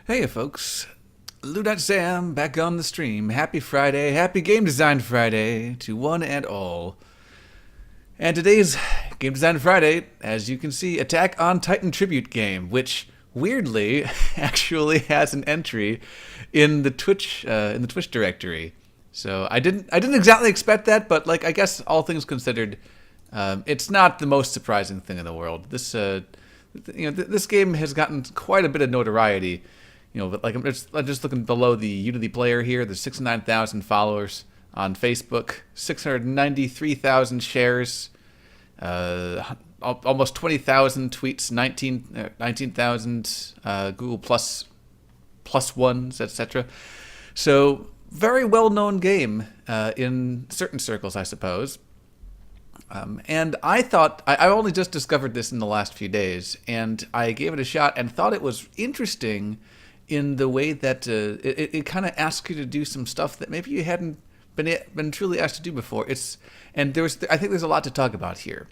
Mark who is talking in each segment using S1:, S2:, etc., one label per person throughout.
S1: Hey folks, Ludat Sam back on the stream. Happy Friday, happy Game Design Friday to one and all. And today's Game Design Friday, as you can see, Attack on Titan tribute game, which weirdly actually has an entry in the Twitch directory. So I didn't exactly expect that, but like I guess all things considered, it's not the most surprising thing in the world. This game has gotten quite a bit of notoriety. But like I'm just looking below the Unity player here. There's 69,000 followers on Facebook, 693,000 shares, almost 20,000 tweets, 19,000 Google plus ones, etc. So very well known game in certain circles, I suppose. And I thought I only just discovered this in the last few days, and I gave it a shot and thought it was interesting in the way that it kind of asks you to do some stuff that maybe you hadn't been truly asked to do before. I think there's a lot to talk about here.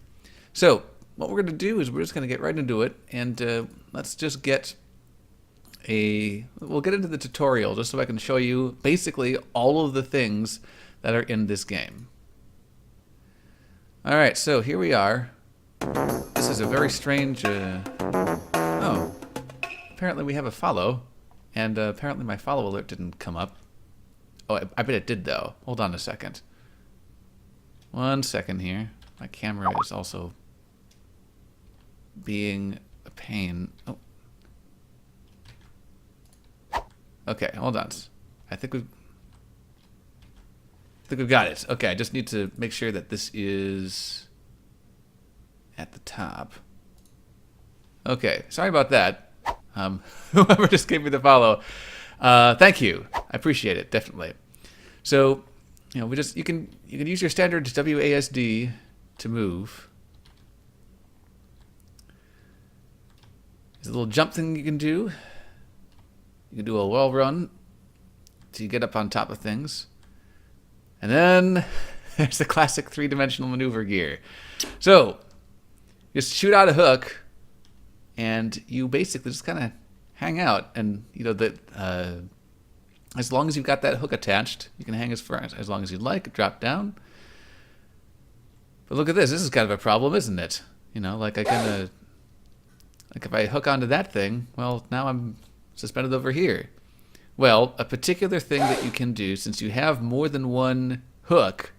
S1: So what we're going to do is we're just going to get right into it, and let's just we'll get into the tutorial just so I can show you basically all of the things that are in this game. All right, so here we are. This is a very strange. Oh, apparently we have a follow. And apparently my follow alert didn't come up. Oh, I bet it did, though. Hold on a second. 1 second here. My camera is also being a pain. Oh. Okay, hold on. I think we've got it. Okay, I just need to make sure that this is at the top. Okay, sorry about that. Whoever just gave me the follow, thank you. I appreciate it, definitely. So, you can use your standard WASD to move. There's a little jump thing you can do. You can do a wall run to get up on top of things. And then there's the classic three-dimensional maneuver gear. So, just shoot out a hook, and you basically just kind of hang out, and as long as you've got that hook attached, you can hang as long as you'd like. Drop down. But look at this. This is kind of a problem, isn't it? Like if I hook onto that thing, well, now I'm suspended over here. Well, a particular thing that you can do, since you have more than one hook,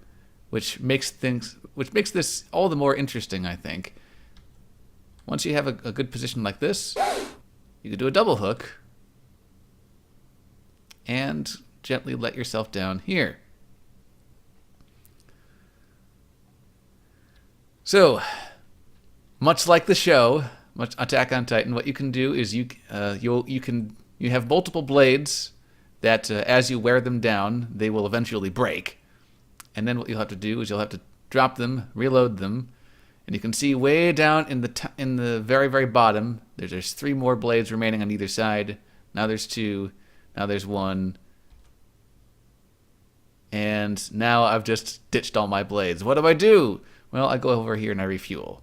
S1: which makes this all the more interesting, I think. Once you have a good position like this, you can do a double hook and gently let yourself down here. So, much like the show, Attack on Titan, what you can do is you have multiple blades that as you wear them down, they will eventually break. And then what you'll have to do is you'll have to drop them, reload them. And you can see way down in the very, very bottom, there's 3 more blades remaining on either side. Now there's 2. Now there's 1. And now I've just ditched all my blades. What do I do? Well, I go over here and I refuel,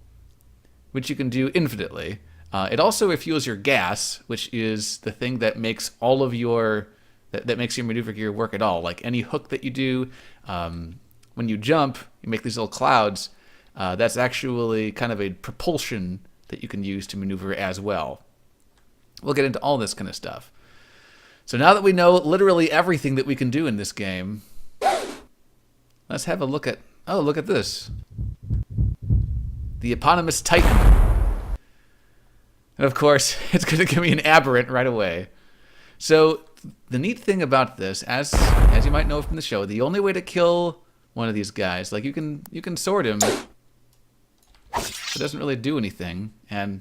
S1: which you can do infinitely. It also refuels your gas, which is the thing that makes all of that makes your maneuver gear work at all. Like any hook that you do, when you jump, you make these little clouds. That's actually kind of a propulsion that you can use to maneuver as well. We'll get into all this kind of stuff. So now that we know literally everything that we can do in this game, let's have a look at... Oh, look at this. The eponymous Titan. And of course, it's going to give me an aberrant right away. So the neat thing about this, as you might know from the show, the only way to kill one of these guys, like you can sword him, it doesn't really do anything, and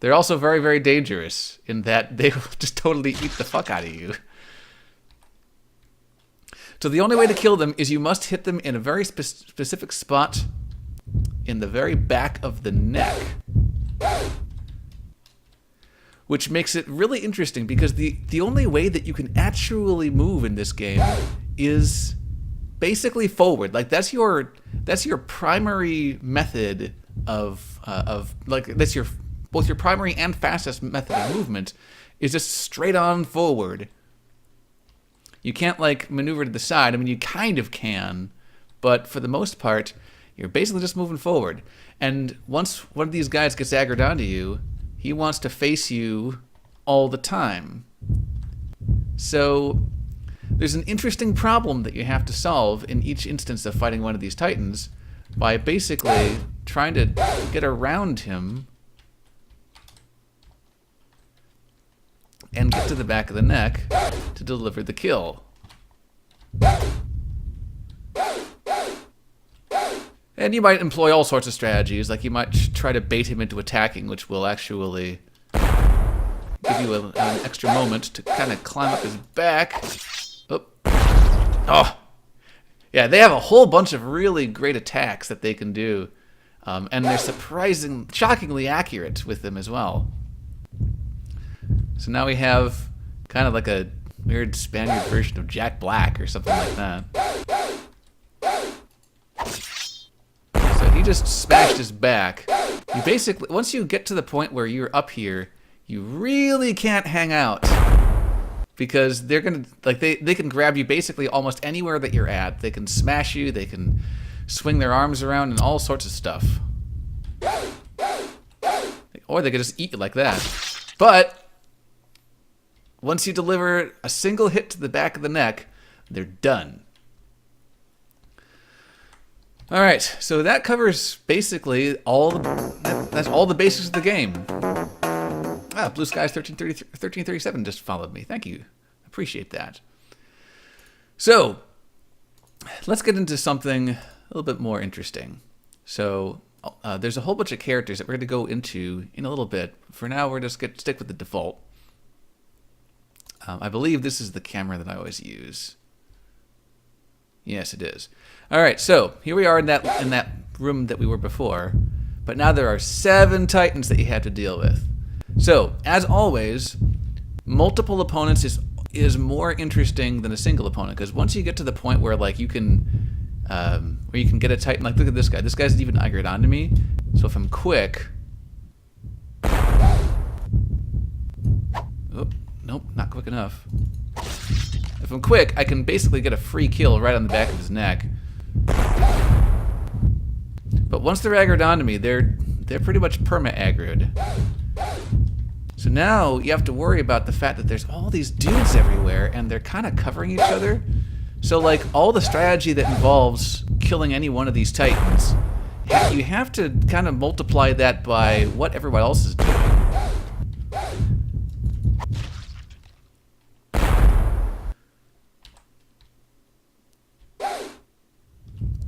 S1: they're also very, very dangerous in that they will just totally eat the fuck out of you. So the only way to kill them is you must hit them in a very specific spot in the very back of the neck, which makes it really interesting because the only way that you can actually move in this game is basically forward. Like that's your primary method of like that's your both your primary and fastest method of movement is just straight on forward. You can't like maneuver to the side. I mean, you kind of can, but for the most part, you're basically just moving forward. And once one of these guys gets aggroed onto you, he wants to face you all the time. So there's an interesting problem that you have to solve in each instance of fighting one of these titans by basically trying to get around him and get to the back of the neck to deliver the kill. And you might employ all sorts of strategies, like you might try to bait him into attacking, which will actually give you an extra moment to kind of climb up his back. Oh. Yeah, they have a whole bunch of really great attacks that they can do. And they're shockingly accurate with them as well. So now we have kind of like a weird Spaniard version of Jack Black or something like that. So he just smashed his back. You basically, once you get to the point where you're up here, you really can't hang out. Because they're gonna, like, they can grab you basically almost anywhere that you're at. They can smash you, they can swing their arms around and all sorts of stuff. Or they could just eat you like that. But once you deliver a single hit to the back of the neck, they're done. All right, so that covers basically that's all the basics of the game. Blue Skies 1337 just followed me. Thank you. Appreciate that. So, let's get into something a little bit more interesting. So, there's a whole bunch of characters that we're going to go into in a little bit. For now, we're just going to stick with the default. I believe this is the camera that I always use. Yes, it is. All right, so here we are in that room that we were before, but now there are 7 titans that you have to deal with. So, as always, multiple opponents is more interesting than a single opponent, because once you get to the point where like you can get a titan, like look at this guy. This guy's even aggroed onto me. So if I'm quick, oh, nope, not quick enough. If I'm quick, I can basically get a free kill right on the back of his neck. But once they're aggroed onto me, they're pretty much perma-aggroed. So now you have to worry about the fact that there's all these dudes everywhere and they're kind of covering each other. So like all the strategy that involves killing any one of these titans, you have to kind of multiply that by what everyone else is doing.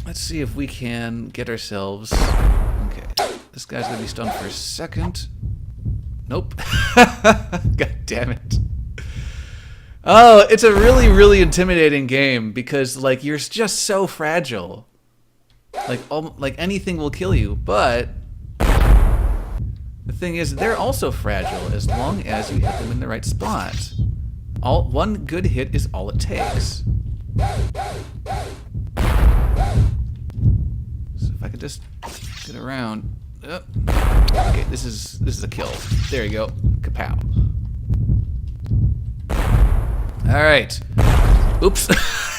S1: Let's see if we can get ourselves... Okay, this guy's going to be stunned for a second. Nope. God damn it. Oh, it's a really, really intimidating game because, like, you're just so fragile. Like anything will kill you, but the thing is, they're also fragile as long as you hit them in the right spot. One good hit is all it takes. So if I could just get around. Okay, this is a kill. There you go. Kapow. Alright. Oops.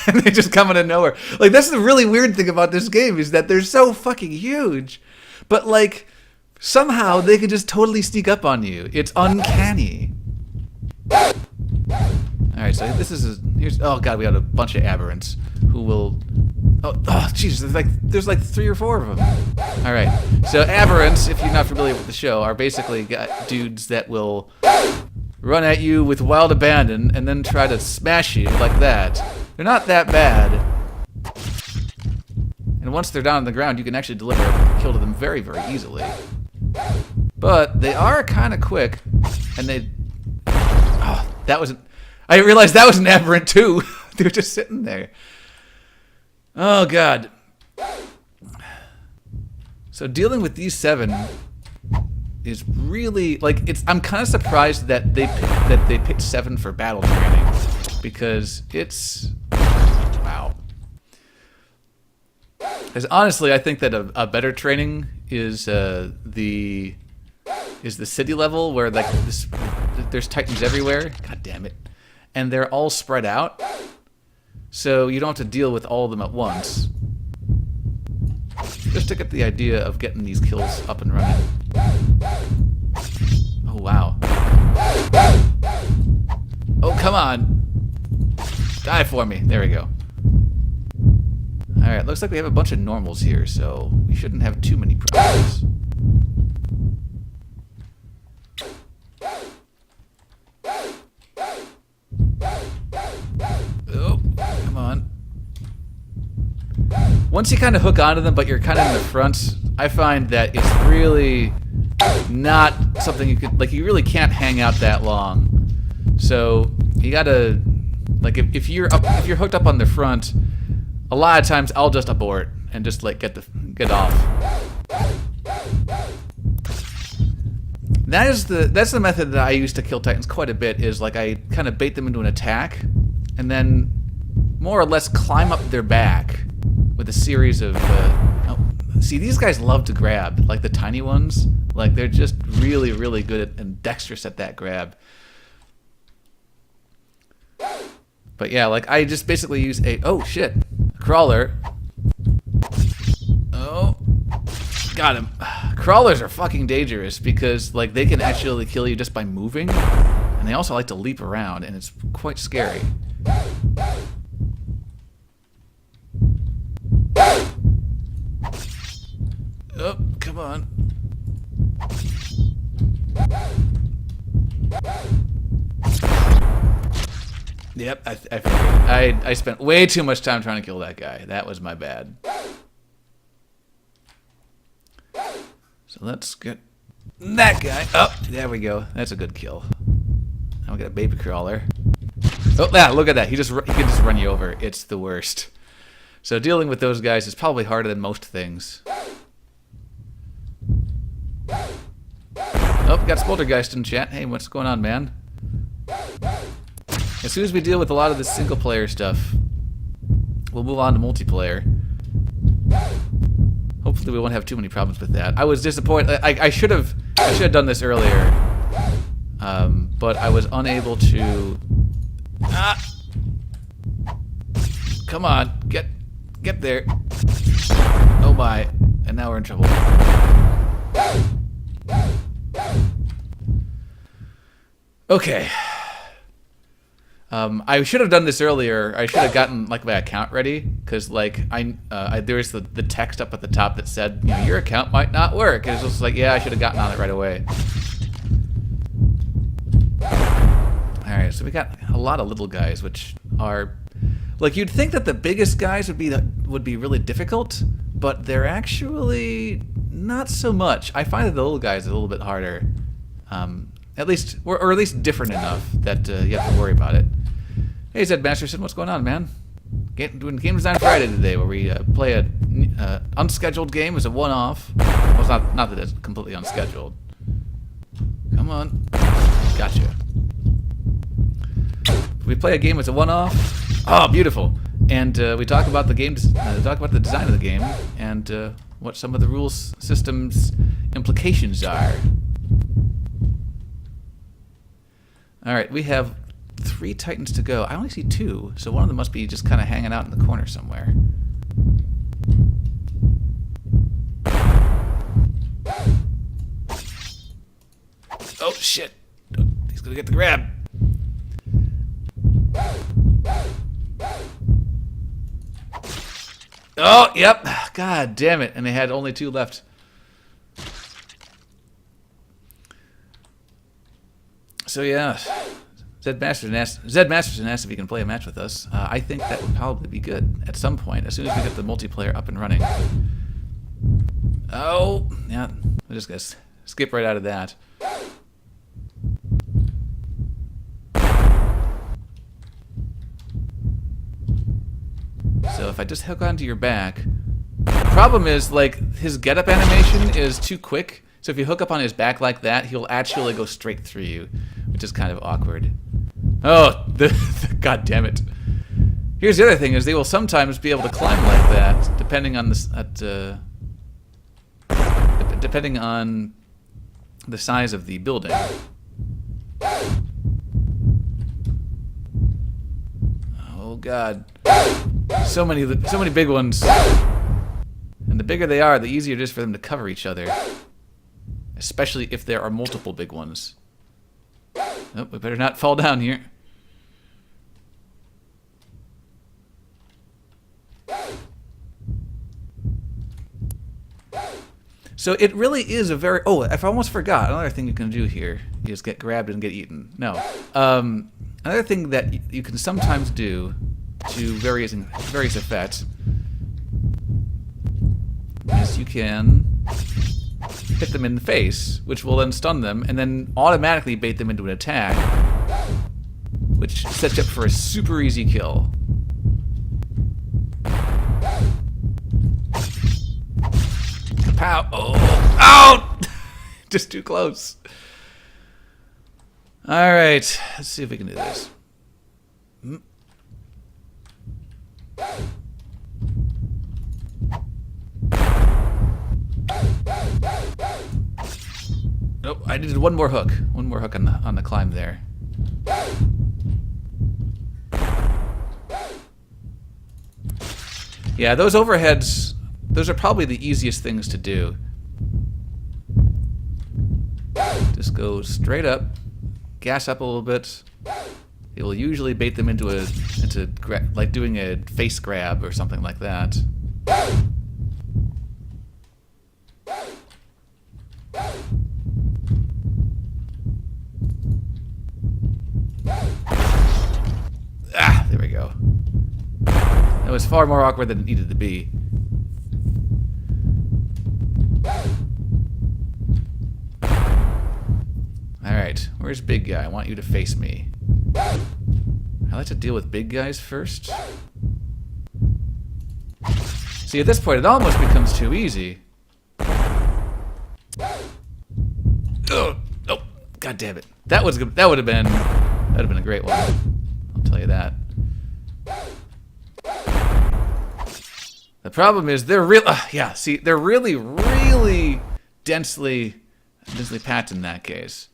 S1: And they just come out of nowhere. Like, that's the really weird thing about this game, is that they're so fucking huge. But, like, somehow they can just totally sneak up on you. It's uncanny. Alright, so this is here's, oh god, we got a bunch of aberrants who will... Oh, jeez, there's like 3 or 4 of them. All right, so aberrants, if you're not familiar with the show, are basically dudes that will run at you with wild abandon and then try to smash you like that. They're not that bad. And once they're down on the ground, you can actually deliver a kill to them very, very easily. But they are kind of quick, and they... Oh, that was... I realized that was an aberrant too. They were just sitting there. Oh god. So dealing with these 7 is really like I'm kind of surprised that they picked 7 for battle training, because it's wow. Because honestly, I think that a better training is the is the city level where like there's Titans everywhere. God damn it. And they're all spread out. So you don't have to deal with all of them at once. Just to get the idea of getting these kills up and running. Oh, wow. Oh, come on. Die for me. There we go. Alright, looks like we have a bunch of normals here, so we shouldn't have too many problems. Oh, come on. Once you kind of hook onto them, but you're kind of in the front, I find that it's really not something you could, like, you really can't hang out that long. So you gotta, like, if you're hooked up on the front, a lot of times I'll just abort and just like get off. That's the method that I use to kill Titans quite a bit. Is like I kind of bait them into an attack, and then more or less climb up their back with a series of. See, these guys love to grab, like the tiny ones. Like they're just really, really good at, and dexterous at that grab. But yeah, like I just basically use a crawler. Oh, got him. Crawlers are fucking dangerous because like they can actually kill you just by moving, and they also like to leap around, and it's quite scary. Oh, come on. Yep, I figured. I spent way too much time trying to kill that guy. That was my bad. So let's get that guy. Oh, there we go. That's a good kill. Now we got a baby crawler. Oh, yeah, look at that. He can just run you over. It's the worst. So dealing with those guys is probably harder than most things. Oh, we got Spoltergeist in chat. Hey, what's going on, man? As soon as we deal with a lot of the single-player stuff, we'll move on to multiplayer. Hopefully we won't have too many problems with that. I was disappointed. I should have done this earlier, but I was unable to. Come on, get there. Oh my! And now we're in trouble. Okay. I should have done this earlier. I should have gotten like my account ready, because like there's the text up at the top that said, you know, your account might not work. And it's just like, yeah, I should have gotten on it right away. All right, so we got a lot of little guys, which are like, you'd think that the biggest guys would be really difficult, but they're actually not so much. I find that the little guys are a little bit harder, at least or at least different enough that you have to worry about it. Hey, Zed Masterson, what's going on, man? Doing Game Design Friday today, where we play a unscheduled game as a one-off. Well, it's not that it's completely unscheduled. Come on, gotcha. We play a game as a one-off. Oh, beautiful! And we talk about the game, talk about the design of the game, and what some of the rules systems implications are. All right, we have 3 Titans to go. I only see 2, so one of them must be just kind of hanging out in the corner somewhere. Oh, shit. He's gonna get the grab. Oh, yep. God damn it. And they had only 2 left. So, yeah. Zed Masterson asked if he can play a match with us. I think that would probably be good at some point, as soon as we get the multiplayer up and running. Oh, yeah. I'm just going to skip right out of that. So if I just hook onto your back, the problem is, like, his get-up animation is too quick. So if you hook up on his back like that, he'll actually go straight through you, which is kind of awkward. Oh, God damn it. Here's the other thing, is they will sometimes be able to climb like that, depending on the size of the building. Oh God, so many big ones. And the bigger they are, the easier it is for them to cover each other. Especially if there are multiple big ones. Oh, we better not fall down here. So it really is a very... Oh, I almost forgot. Another thing you can do here is get grabbed and get eaten. No. Another thing that you can sometimes do to various effects is you can hit them in the face, which will then stun them, and then automatically bait them into an attack, which sets you up for a super easy kill. Kapow! Oh! Ow! Just too close. Alright, let's see if we can do this. Nope, I needed one more hook. One more hook on the climb there. Yeah, those overheads, those are probably the easiest things to do. Just go straight up, gas up a little bit. It will usually bait them into like doing a face grab or something like that. Ah, there we go. That was far more awkward than it needed to be. Alright, where's big guy? I want you to face me. I like to deal with big guys first. See, at this point, it almost becomes too easy. Ugh, oh, God damn it! That would have been a great one. I'll tell you that. The problem is they're yeah. See, they're really densely packed in that case.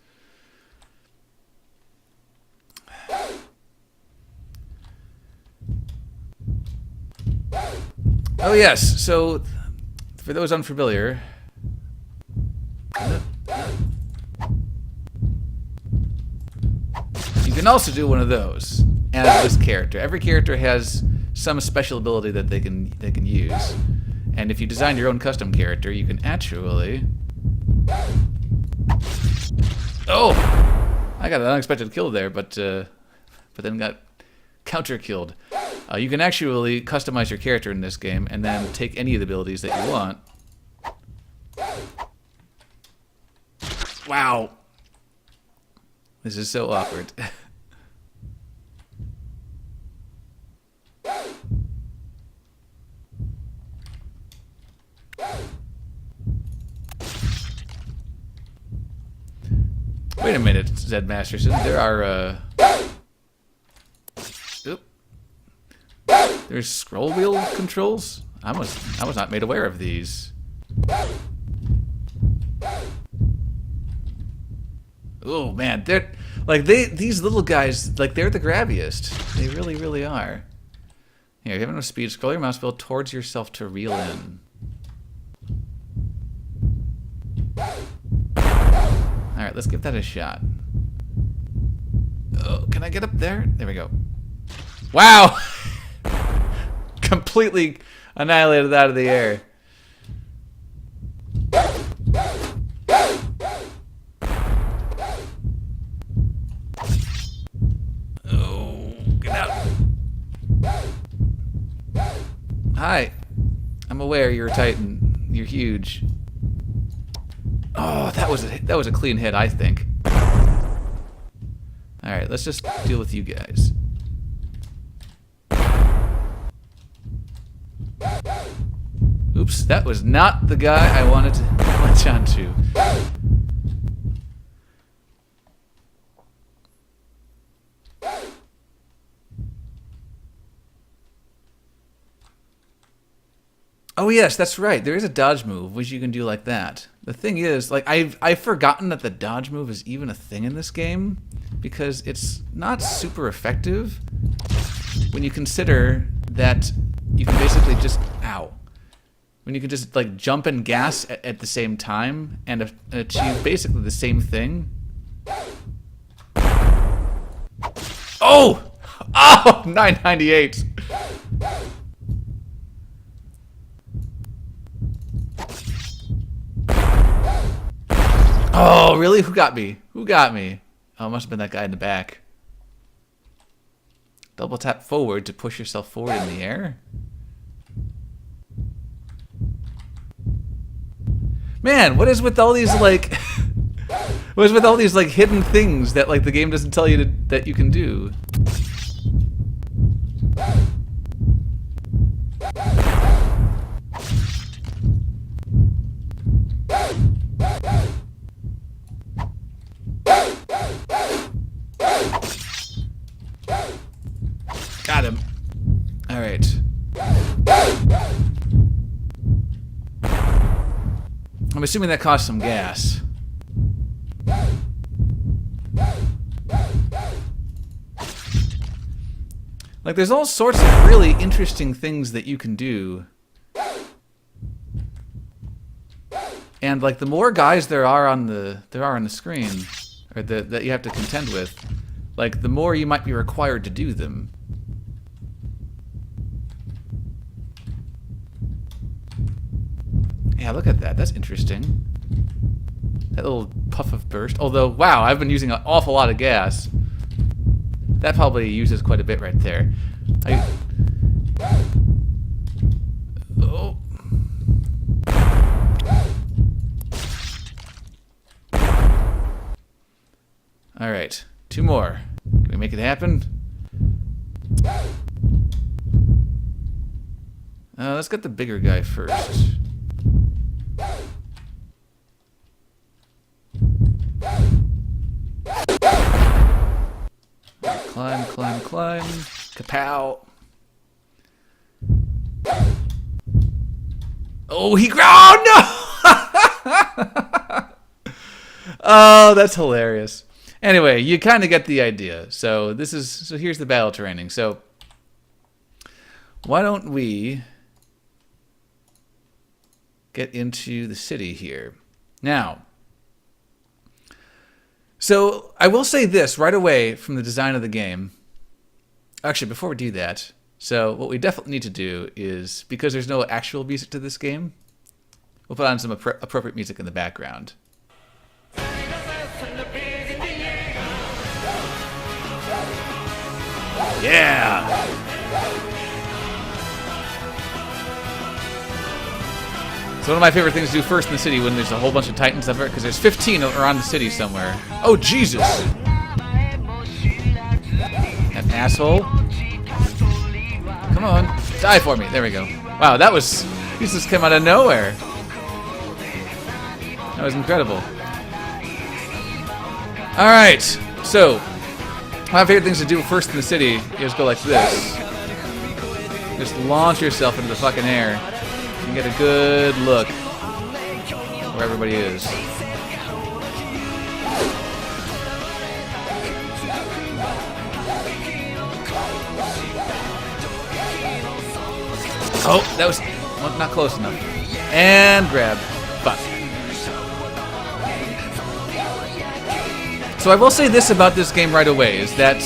S1: Oh yes, so for those unfamiliar, you can also do one of those as this character. Every character has some special ability that they can use, and if you design your own custom character, you can actually... Oh, I got an unexpected kill there, but then got counter-killed. You can actually customize your character in this game and then take any of the abilities that you want. Wow. This is so awkward. Wait a minute, Zed Masterson. There are, There's scroll wheel controls? I was not made aware of these. Oh man, they're like these little guys, like they're the grabbiest. They really are. Here, if you have enough speed, scroll your mouse wheel towards yourself to reel in. Alright, let's give that a shot. Oh, can I get up there? There we go. Wow! Completely annihilated out of the air. Oh, get out. Hi. I'm aware you're a Titan. You're huge. Oh, that was a clean hit, I think. Alright, let's just deal with you guys. Oops, that was not the guy I wanted to latch onto. Oh yes, that's right. There is a dodge move which you can do like that. The thing is, like I've forgotten that the dodge move is even a thing in this game because it's not super effective when you consider that you can basically just when you can just like jump and gas at the same time and achieve basically the same thing. Oh! Oh! 998. Oh, really? Who got me? Who got me? Oh, it must have been that guy in the back. Double tap forward to push yourself forward in the air. Man, what is with all these like what is with all these like hidden things that like the game doesn't tell you that you can do? Got him. All right. I'm assuming that cost some gas. Like, there's all sorts of really interesting things that you can do. And like, the more guys there are on the screen, or that you have to contend with, like, the more you might be required to do them. Yeah, look at that. That's interesting. That little puff of burst. Although, wow, I've been using an awful lot of gas. That probably uses quite a bit right there. Oh. All right, 2 more. Can we make it happen? Let's get the bigger guy first. Climb, climb, climb. Kapow. Oh, he ground! Oh, no! Oh, that's hilarious. Anyway, you kind of get the idea. So here's the battle training. So why don't we get into the city here. Now, so I will say this right away from the design of the game. Actually, before we do that, so what we definitely need to do is, because there's no actual music to this game, we'll put on some appropriate music in the background. Yeah! So one of my favorite things to do first in the city when there's a whole bunch of Titans up there, because there's 15 around the city somewhere. Oh, Jesus! That asshole. Come on. Die for me. There we go. Wow, that was... These just came out of nowhere. That was incredible. Alright, so... one of my favorite things to do first in the city is go like this. Just launch yourself into the fucking air. And get a good look where everybody is. Oh, that was not close enough. And grab. Fuck. So I will say this about this game right away, is that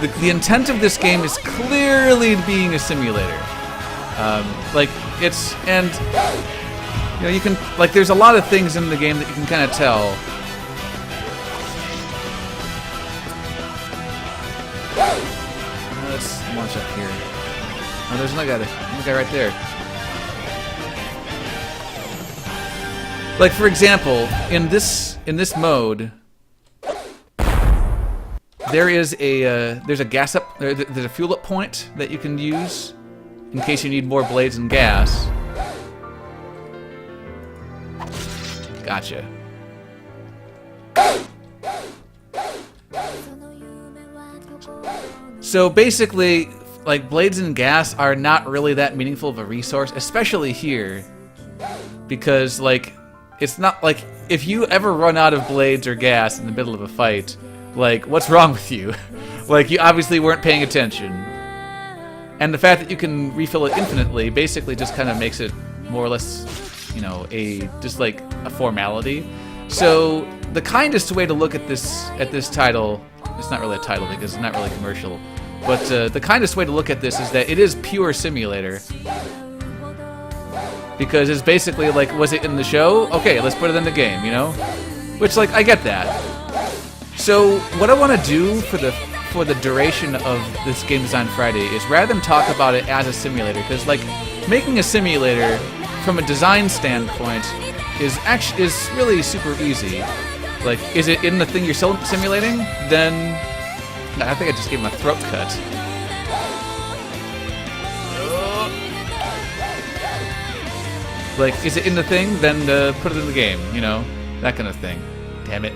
S1: the intent of this game is clearly being a simulator. Like, it's, and, you know, you can, like, there's a lot of things in the game that you can kind of tell. Let's launch up here. Oh, there's another guy right there. Like, for example, in this mode, there's a gas up, there's a fuel up point that you can use in case you need more blades and gas. Gotcha. So basically, like blades and gas are not really that meaningful of a resource, especially here, because like it's not like if you ever run out of blades or gas in the middle of a fight, like what's wrong with you? Like you obviously weren't paying attention. And the fact that you can refill it infinitely basically just kind of makes it more or less, you know, just like a formality. So the kindest way to look at this title, it's not really a title because it's not really commercial, but the kindest way to look at this is that it is pure simulator. Because it's basically like, was it in the show? Okay, let's put it in the game, you know? Which, like, I get that. So what I want to do for the duration of this Game Design Friday is rather than talk about it as a simulator, because like making a simulator from a design standpoint is really super easy. Like, is it in the thing you're simulating? Then I think I just gave him a throat cut. Like, is it in the thing? Then put it in the game. You know, that kind of thing. Damn it.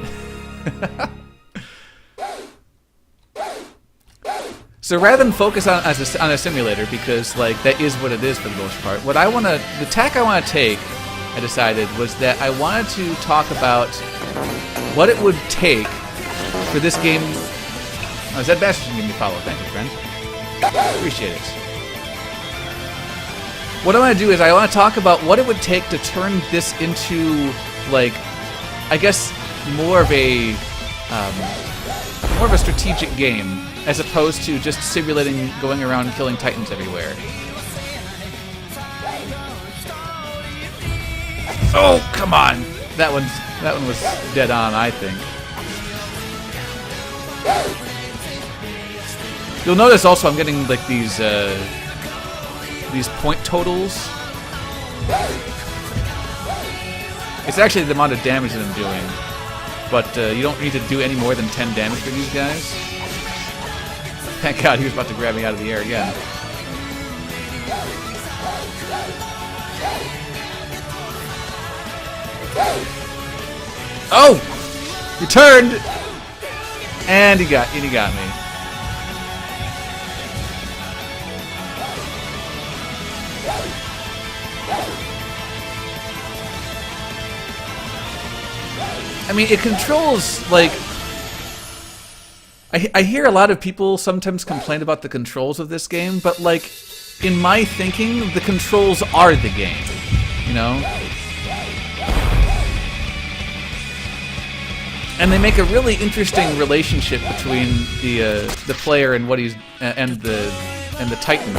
S1: So rather than focus on a simulator, because like that is what it is for the most part, the tack I want to take, I decided, was that I wanted to talk about what it would take for this game. Oh, Zed Bastard give me a follow. Thank you, friend. Appreciate it. What I want to do is I want to talk about what it would take to turn this into, like, I guess more of a strategic game, as opposed to just simulating going around killing titans everywhere. Oh, come on! That one was dead on, I think. You'll notice also I'm getting like these point totals. It's actually the amount of damage that I'm doing, but you don't need to do any more than 10 damage for these guys. Thank God he was about to grab me out of the air again. Oh! You turned! And he got me. I mean, it controls, like... I hear a lot of people sometimes complain about the controls of this game, but, like, in my thinking, the controls are the game, you know? And they make a really interesting relationship between the player and what he's and the Titans,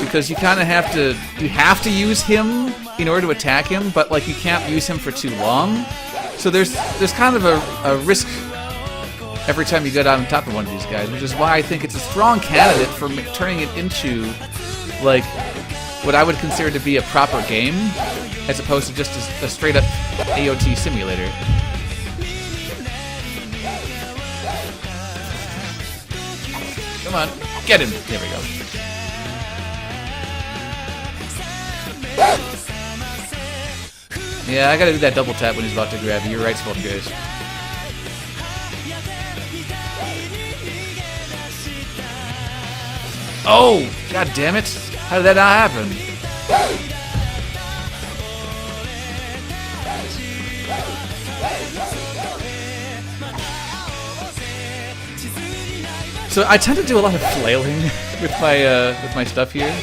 S1: because you kind of have to use him in order to attack him, but like you can't use him for too long. So there's kind of a risk every time you get on top of one of these guys, which is why I think it's a strong candidate for turning it into like what I would consider to be a proper game, as opposed to just a straight up AOT simulator. Come on, get him! There we go. Yeah, I gotta do that double tap when he's about to grab you. You're right, Spoltgeist. Oh! God damn it! How did that not happen? So I tend to do a lot of flailing with my stuff here.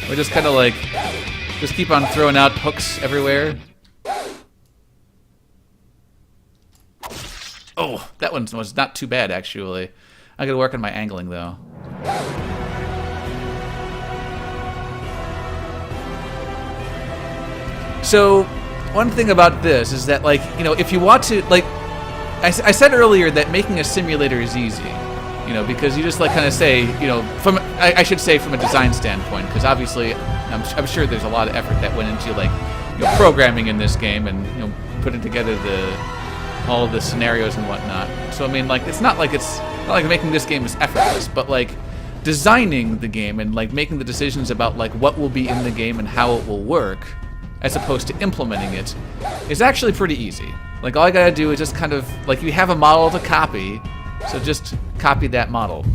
S1: We just kind of like just keep on throwing out hooks everywhere. Oh, that one was not too bad actually. I gotta work on my angling though. So one thing about this is that, like, you know, if you want to, like, I said earlier that making a simulator is easy, you know, because you just like kind of say, you know, I should say from a design standpoint, because obviously I'm sure there's a lot of effort that went into, like, you know, programming in this game and, you know, putting together all of the scenarios and whatnot. So I mean, like, it's not like making this game is effortless, but like designing the game and like making the decisions about like what will be in the game and how it will work, as opposed to implementing it, is actually pretty easy. Like, all I gotta do is just kind of, like, you have a model to copy, so just copy that model.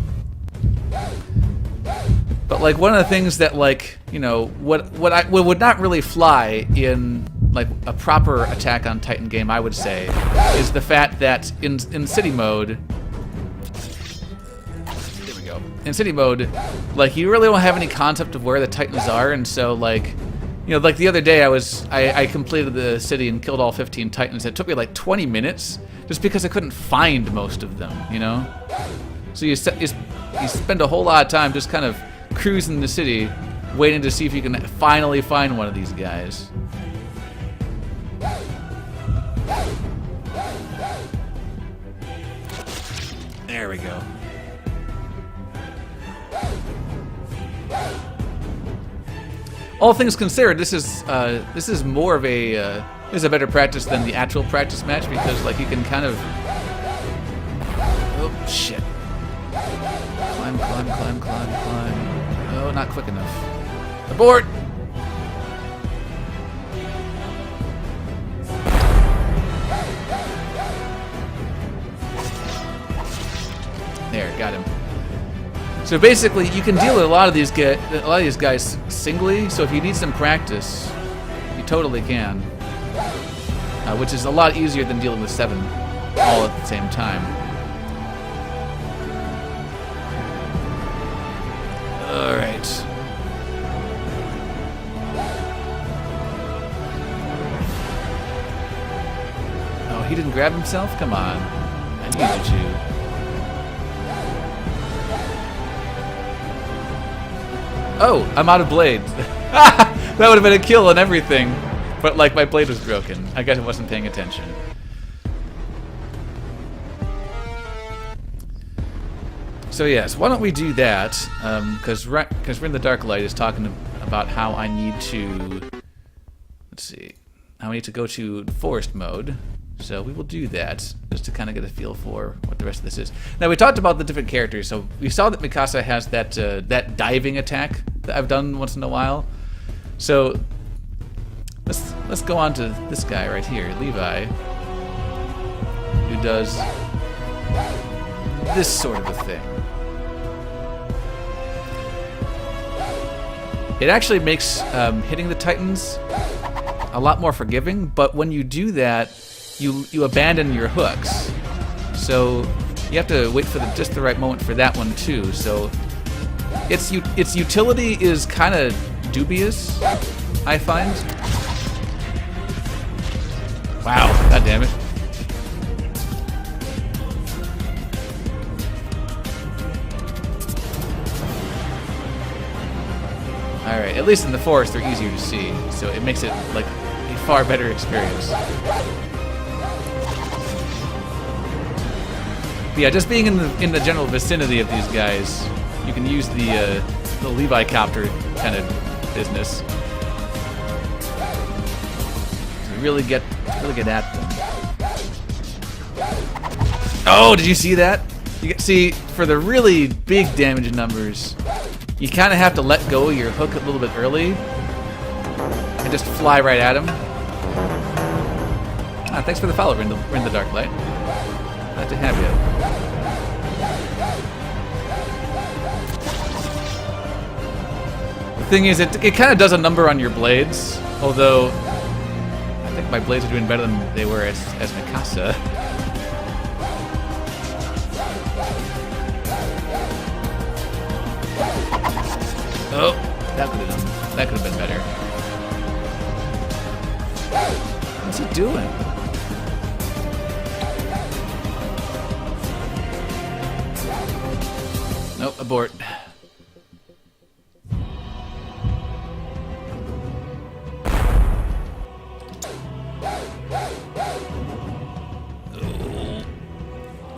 S1: But, like, one of the things that, like, you know, what would not really fly in, like, a proper Attack on Titan game, I would say, is the fact that in city mode, there we go, in city mode, like, you really don't have any concept of where the Titans are, and so, like, you know, like the other day I completed the city and killed all 15 Titans. It took me like 20 minutes just because I couldn't find most of them, you know? So you spend a whole lot of time just kind of cruising the city, waiting to see if you can finally find one of these guys. There we go. All things considered, this is more of a this is a better practice than the actual practice match because like you can kind of oh shit climb. Oh, not quick enough. Abort. There, got him. So basically, you can deal with a lot of these guys singly. So if you need some practice, you totally can, which is a lot easier than dealing with 7 all at the same time. All right. Oh, he didn't grab himself? Come on, I need you to. Oh, I'm out of blades. That would have been a kill and everything. But, like, my blade was broken. I guess I wasn't paying attention. So, yes, why don't we do that? Because Rin the Dark Light is talking about how I need to... Let's see. How I need to go to forest mode. So we will do that, just to kind of get a feel for what the rest of this is. Now, we talked about the different characters, so we saw that Mikasa has that that diving attack that I've done once in a while. So let's go on to this guy right here, Levi, who does this sort of a thing. It actually makes hitting the Titans a lot more forgiving, but when you do that, you abandon your hooks, so you have to wait for just the right moment for that one too. So its utility is kind of dubious, I find. Wow, god damn it. All right, at least in the forest they're easier to see, so it makes it like a far better experience. But yeah, just being in the general vicinity of these guys, you can use the Levi copter kind of business to really get at them. Oh, did you see that? See, for the really big damage numbers, you kind of have to let go of your hook a little bit early and just fly right at him. Ah, thanks for the follow, Rin the Dark Light. Glad to have you. The thing is, it kind of does a number on your blades, although I think my blades are doing better than they were as Mikasa. Oh, that could have been better. What's he doing? Nope, abort.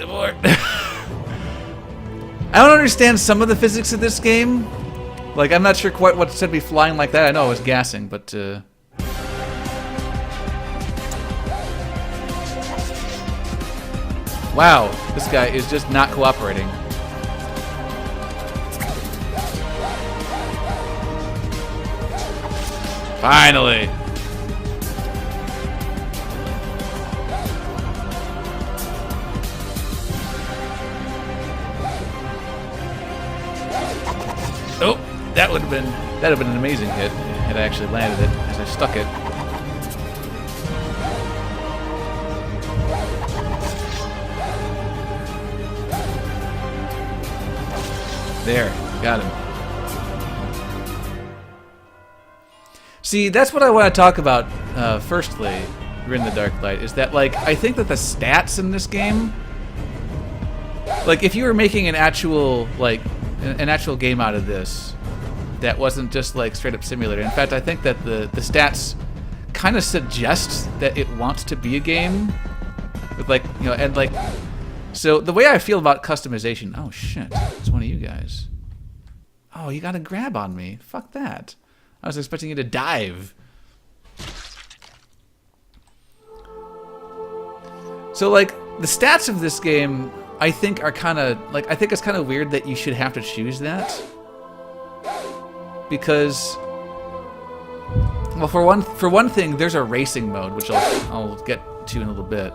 S1: Abort. I don't understand some of the physics of this game. Like, I'm not sure quite what to be flying like that. I know I was gassing, but wow, this guy is just not cooperating. Finally. That would have been an amazing hit had I actually landed it as I stuck it. There, got him. See, that's what I want to talk about firstly, Grin the Dark Light, is that, like, I think that the stats in this game, like, if you were making an actual game out of this that wasn't just, like, straight up simulator, in fact, I think that the stats kind of suggest that it wants to be a game with, like, you know, and, like, so the way I feel about customization, oh shit, it's one of you guys. Oh, you got a grab on me. Fuck that. I was expecting you to dive. So, like, the stats of this game, I think are kind of, like, I think it's kind of weird that you should have to choose that. Because, well, for one thing, there's a racing mode, which I'll get to in a little bit.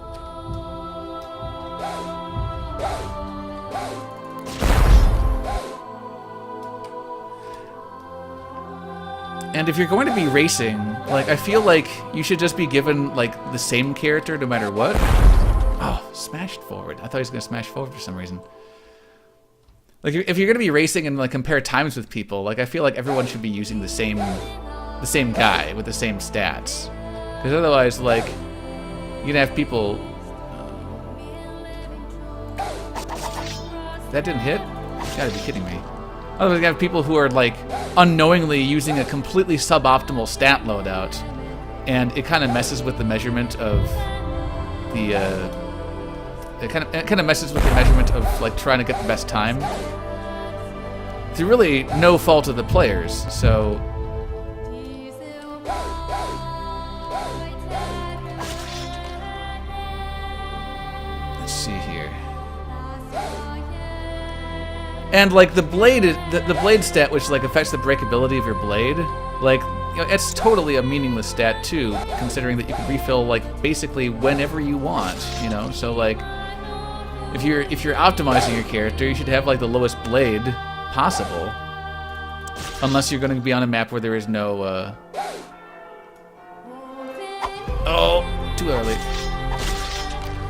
S1: And if you're going to be racing, like, I feel like you should just be given, like, the same character no matter what. Oh, smashed forward. I thought he was going to smash forward for some reason. Like, if you're going to be racing and, like, compare times with people, like, I feel like everyone should be using the same guy with the same stats. Because otherwise, like, you're going to have people... That didn't hit? You gotta be kidding me. Otherwise, you have people who are, like, unknowingly using a completely suboptimal stat loadout, and it kind of messes with the measurement of the, it kind of messes with the measurement of, like, trying to get the best time. Through really no fault of the players, so... Let's see here. And, like, the blade stat, which, like, affects the breakability of your blade, like, you know, it's totally a meaningless stat too, considering that you can refill, like, basically whenever you want, you know. So, like, if you're optimizing your character, you should have, like, the lowest blade possible, unless you're going to be on a map where there is no. Oh, too early.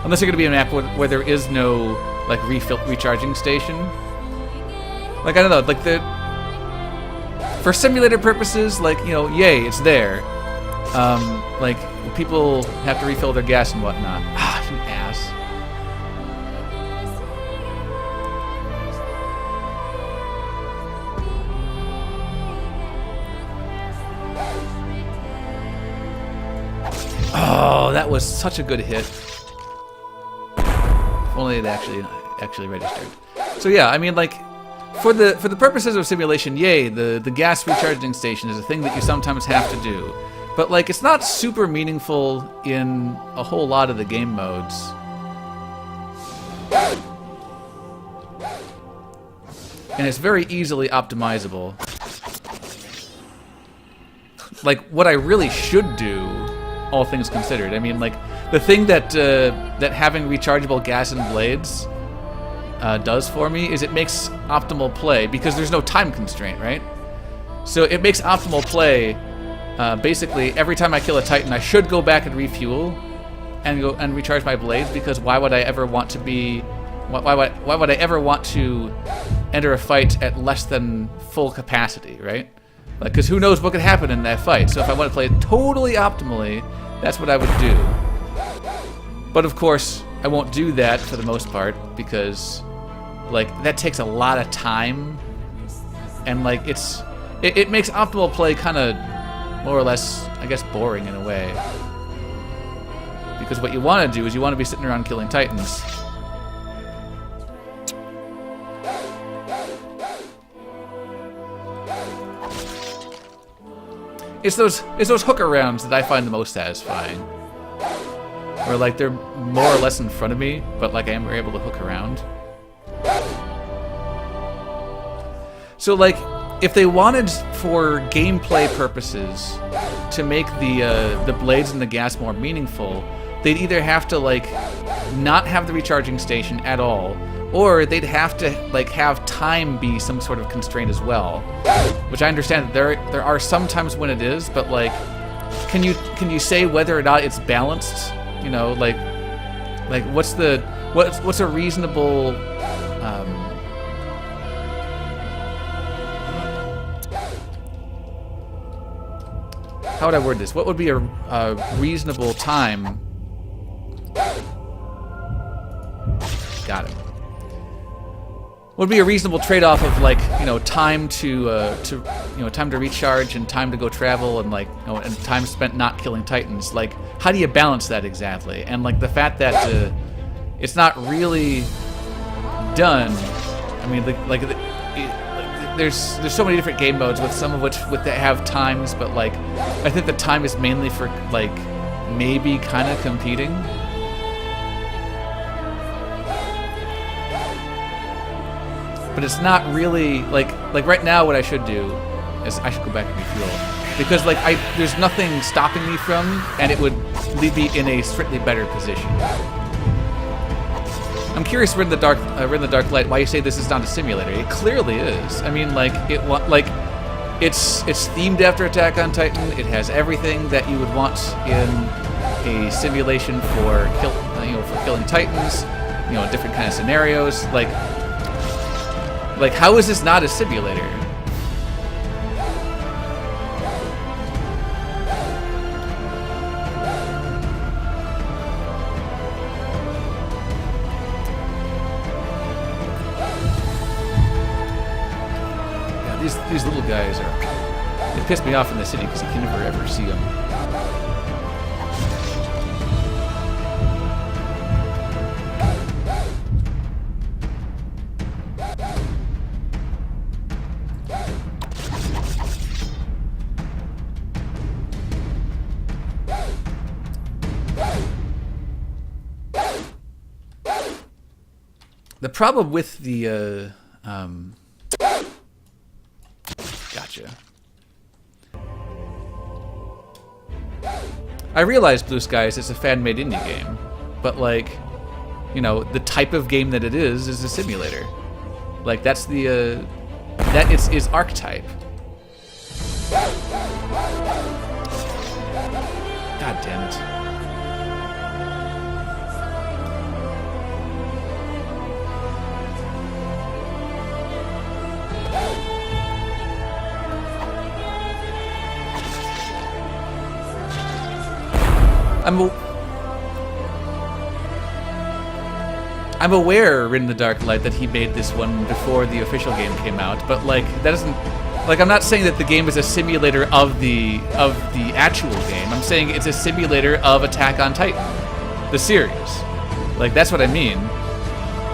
S1: Unless you're going to be on a map where there is no, like, recharging station. Like, I don't know, like, for simulator purposes, like, you know, yay, it's there. Like, people have to refill their gas and whatnot. Ah, you ass. Oh, that was such a good hit. If only it actually registered. So yeah, I mean, like, for the purposes of simulation, yay, the gas recharging station is a thing that you sometimes have to do. But, like, it's not super meaningful in a whole lot of the game modes. And it's very easily optimizable. Like, what I really should do, all things considered. I mean, like, the thing that having rechargeable gas and blades does for me is it makes optimal play, because there's no time constraint, right? So it makes optimal play, basically, every time I kill a Titan, I should go back and refuel and go and recharge my blades, because why would I ever want to be... Why would I ever want to enter a fight at less than full capacity, right? Like, because who knows what could happen in that fight. So if I want to play it totally optimally, that's what I would do. But of course, I won't do that for the most part, because, like, that takes a lot of time, and, like, it makes optimal play kind of more or less, I guess, boring in a way. Because what you want to do is you want to be sitting around killing Titans. It's those hooker rounds that I find the most satisfying. Where, like, they're more or less in front of me, but, like, I am able to hook around. So, like, if they wanted, for gameplay purposes, to make the blades and the gas more meaningful, they'd either have to, like, not have the recharging station at all, or they'd have to like have time be some sort of constraint as well. Which I understand that there are some times when it is, but like, can you say whether or not it's balanced? You know, like what's a reasonable how would I word this? What would be a reasonable time? Got it. Would be a reasonable trade-off of like, you know, time to time to recharge and time to go travel and like, you know, and time spent not killing titans. Like, how do you balance that exactly? And like the fact that it's not really done. I mean, there's so many different game modes, with some of which that have times, but like I think the time is mainly for like maybe kind of competing. But it's not really like right now what I should do is I should go back and refuel, because like there's nothing stopping me from, and it would leave me in a strictly better position. I'm curious, Rid in the Dark Light, why you say this is not a simulator. It clearly is. I mean, like it's themed after Attack on Titan. It has everything that you would want in a simulation for killing titans. You know, different kind of scenarios. Like how is this not a simulator? These little guys they piss me off in the city because you can never ever see them. The problem with the gotcha. I realize Blue Skies is a fan-made indie game, but like, you know, the type of game that it is a simulator. Like that's the that is archetype. God damn it. I'm aware, Rid in the Dark Light, that he made this one before the official game came out, but like that doesn't, like I'm not saying that the game is a simulator of the actual game. I'm saying it's a simulator of Attack on Titan, the series. Like that's what I mean.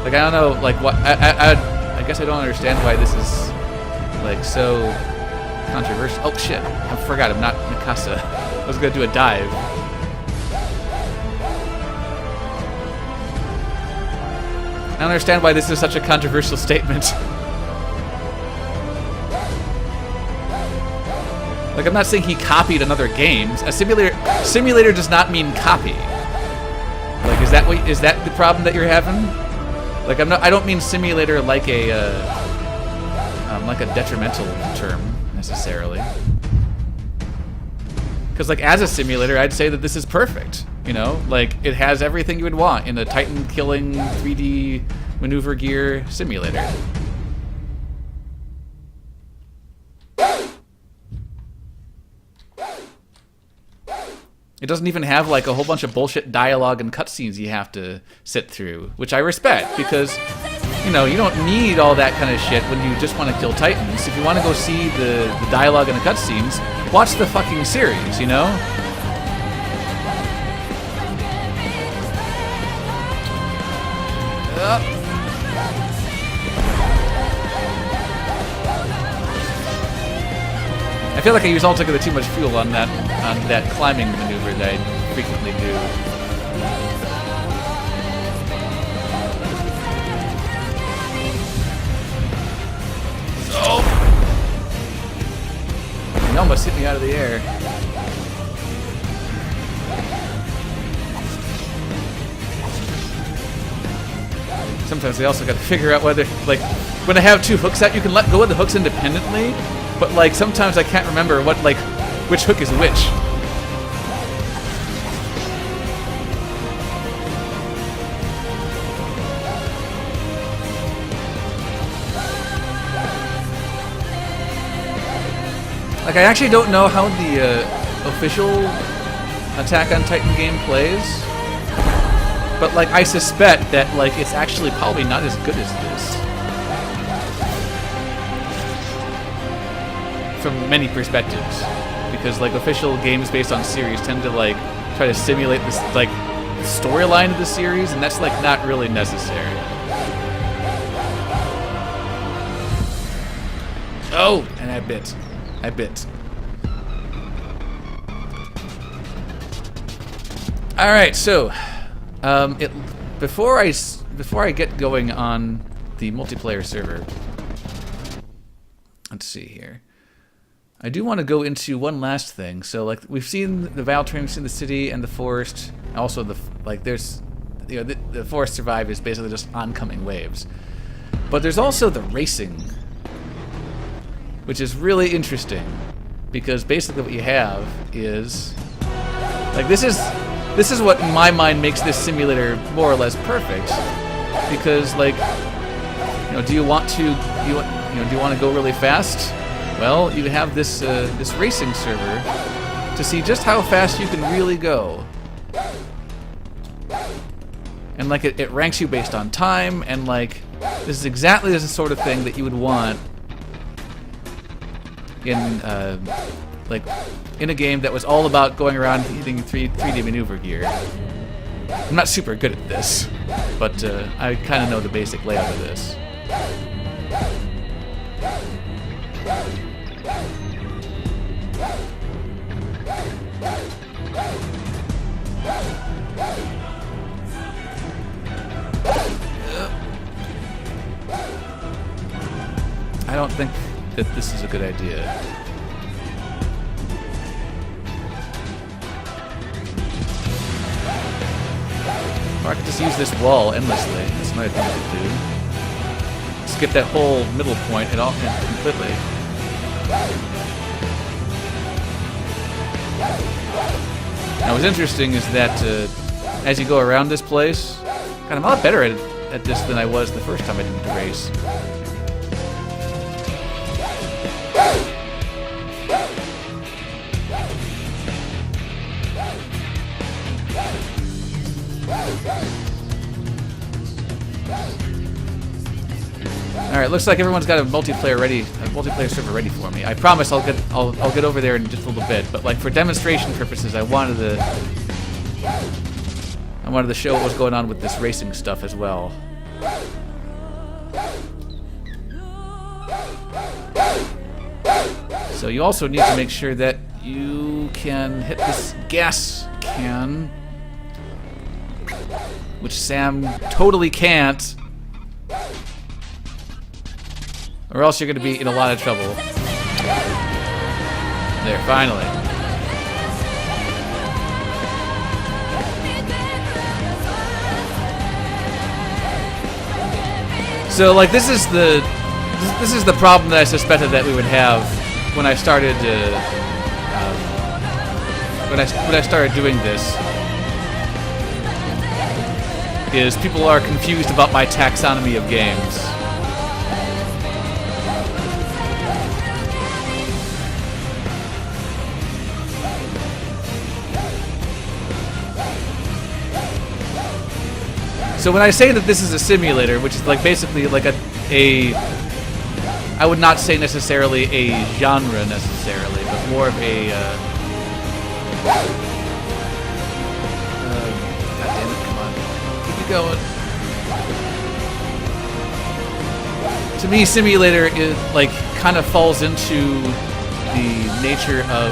S1: Like I don't know, like what I guess I don't understand why this is like so controversial. Oh shit! I forgot. I'm not Mikasa. I was gonna do a dive. I don't understand why this is such a controversial statement. Like, I'm not saying he copied another game. A simulator does not mean copy. Like, is that the problem that you're having? Like, I don't mean simulator like a detrimental term necessarily. Because like as a simulator, I'd say that this is perfect. You know, like it has everything you would want in a Titan killing 3D maneuver gear simulator. It doesn't even have like a whole bunch of bullshit dialogue and cutscenes you have to sit through, which I respect because, you know, you don't need all that kind of shit when you just want to kill Titans. If you want to go see the dialogue and the cutscenes, watch the fucking series, you know? I feel like I use altogether too much fuel on that climbing maneuver that I frequently do. Oh! He almost hit me out of the air. sometimes I also got to figure out whether, like, when I have two hooks out, you can let go of the hooks independently, but, like, sometimes I can't remember what, like, which hook is which. Like, I actually don't know how the official Attack on Titan game plays, but, like, I suspect that, like, it's actually probably not as good as this. From many perspectives. Because, like, official games based on series tend to, like, try to simulate this, like, storyline of the series, and that's, like, not really necessary. Oh! And I bit. I bit. Alright, so... before I get going on the multiplayer server, let's see here. I do want to go into one last thing. So, like, we've seen the Val Train, we've seen the city and the forest. Also, there's, you know, the Forest Survive is basically just oncoming waves. But there's also the racing, which is really interesting because basically what you have is, like, this is what in my mind makes this simulator more or less perfect, because, like, you know, do you want to go really fast? Well, you have this this racing server to see just how fast you can really go, and, like, it ranks you based on time, and, like, this is exactly the sort of thing that you would want in like, in a game that was all about going around hitting 3D maneuver gear. I'm not super good at this, but I kind of know the basic layout of this. I don't think that this is a good idea. Or I could just use this wall endlessly. That's another thing I could do. Skip that whole middle point and completely. Now, what's interesting is that as you go around this place, God, I'm a lot better at this than I was the first time I did the race. Alright, looks like everyone's got a multiplayer server ready for me. I promise I'll get over there in just a little bit, but, like, for demonstration purposes, I wanted to show what was going on with this racing stuff as well. So you also need to make sure that you can hit this gas can, which Sam totally can't, or else you're going to be in a lot of trouble. There, finally. So, like, this is the problem that I suspected that we would have when I started when I started doing this. Is people are confused about my taxonomy of games. So when I say that this is a simulator, which is, like, basically like I would not say necessarily a genre necessarily, but more of a God damn it, come on. Keep it going. To me, simulator is, like, kind of falls into the nature of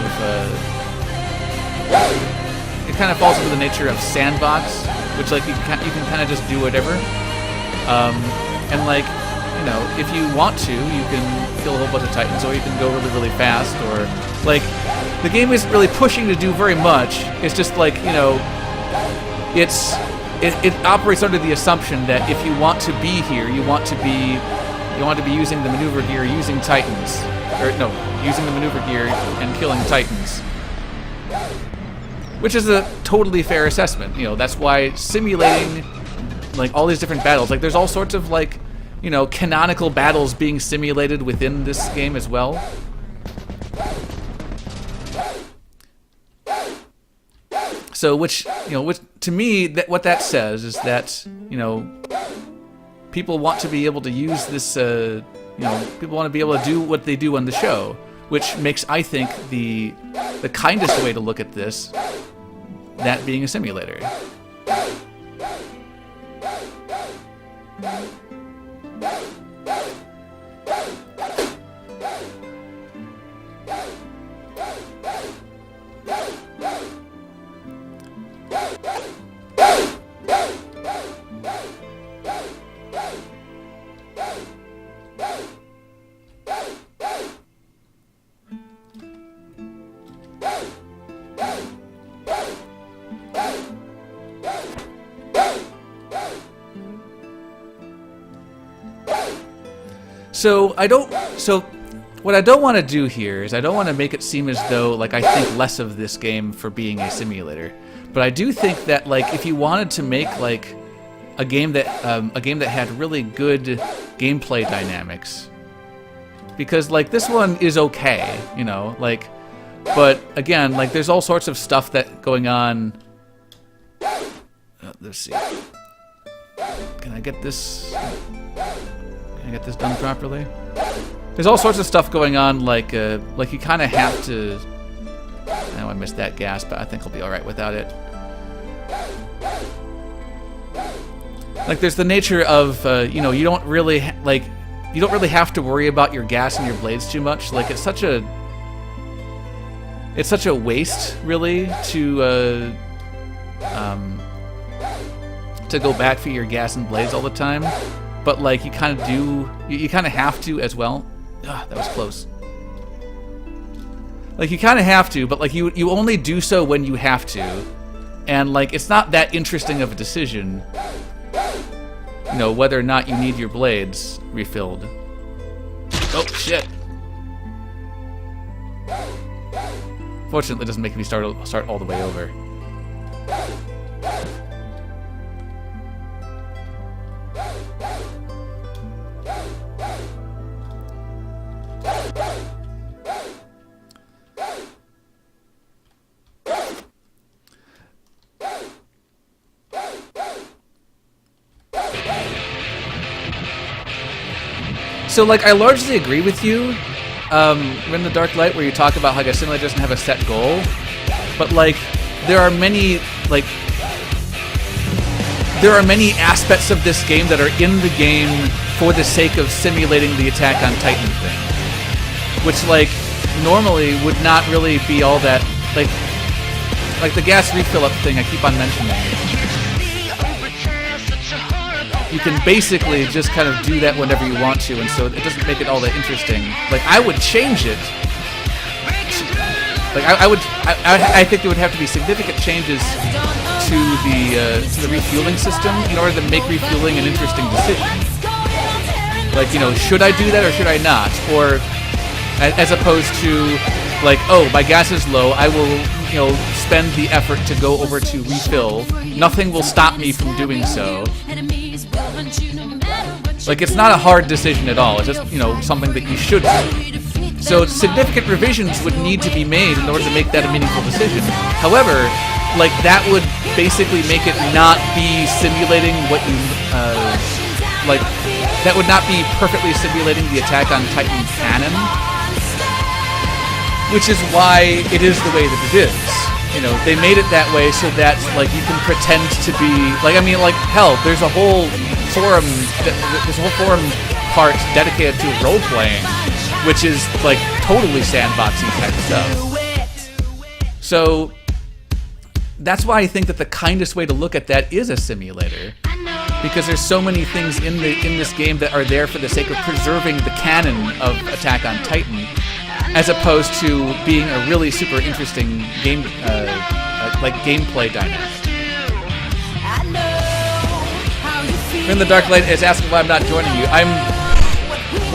S1: it kind of falls into the nature of sandbox, which, like, you can kind of just do whatever, and, like, you know, if you want to, you can kill a whole bunch of titans, or you can go really, really fast, or, like, the game isn't really pushing to do very much. It's just, like, you know, it's it operates under the assumption that if you want to be here, you want to be using the maneuver gear, using Titans, or no, using the maneuver gear and killing Titans, which is a totally fair assessment. You know, that's why simulating like all these different battles, like there's all sorts of like, you know, canonical battles being simulated within this game as well. So, which to me, what that says is that, you know, people want to be able to use this, people want to be able to do what they do on the show, which makes, I think, the kindest way to look at this, that being a simulator. So what I don't want to do here is I don't want to make it seem as though like I think less of this game for being a simulator, but I do think that like if you wanted to make like a game that had really good gameplay dynamics, because like this one is okay, you know, like, but again, like there's all sorts of stuff that going on. Let's see. Can I get this? Can I get this done properly? There's all sorts of stuff going on, like you kind of have to. I know I missed that gas, but I think I'll be all right without it. Like, there's the nature of you don't really have to worry about your gas and your blades too much. Like, it's such a waste, really, to go back for your gas and blades all the time. But like you kind of have to as well. That was close. Like you kind of have to, but like you only do so when you have to, and like it's not that interesting of a decision, you know, whether or not you need your blades refilled. Oh shit! Fortunately, it doesn't make me start all the way over. So, like, I largely agree with you in The Dark Light, where you talk about how a simulator doesn't have a set goal, but like, there are many aspects of this game that are in the game for the sake of simulating the Attack on Titan thing, which like normally would not really be all that like the gas refill up thing I keep on mentioning. You can basically just kind of do that whenever you want to, and so it doesn't make it all that interesting. Like, I would change it. Like, I think there would have to be significant changes to the refueling system in order to make refueling an interesting decision. Like, you know, should I do that or should I not? Or as opposed to, like, oh, my gas is low, I will, you know, spend the effort to go over to refill. Nothing will stop me from doing so. Like, it's not a hard decision at all. It's just, you know, something that you should do. So significant revisions would need to be made in order to make that a meaningful decision. However, like, that would basically make it not be simulating what you, like, that would not be perfectly simulating the Attack on Titan canon. Which is why it is the way that it is. You know, they made it that way so that, like, you can pretend to be, like, I mean, like, hell, there's a whole forum part dedicated to role-playing, which is, like, totally sandboxy type stuff. So, that's why I think that the kindest way to look at that is a simulator. Because there's so many things in this game that are there for the sake of preserving the canon of Attack on Titan, as opposed to being a really super interesting game, like gameplay dynamic. In the Dark Light is asking why I'm not joining you.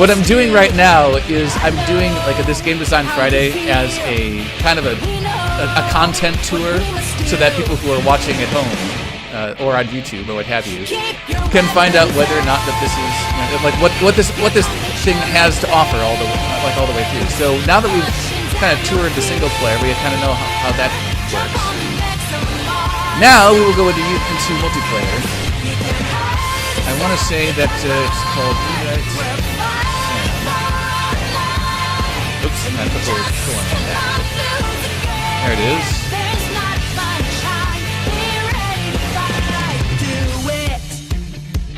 S1: What I'm doing right now is I'm doing like this Game Design Friday as a kind of a content tour, so that people who are watching at home or on YouTube or what have you can find out whether or not that this is like what this thing has to offer all the way through. So now that we've kind of toured the single player, we kind of know how that works. Now we will go into multiplayer. I want to say that it's called. Oops, I put the little on that. There it is.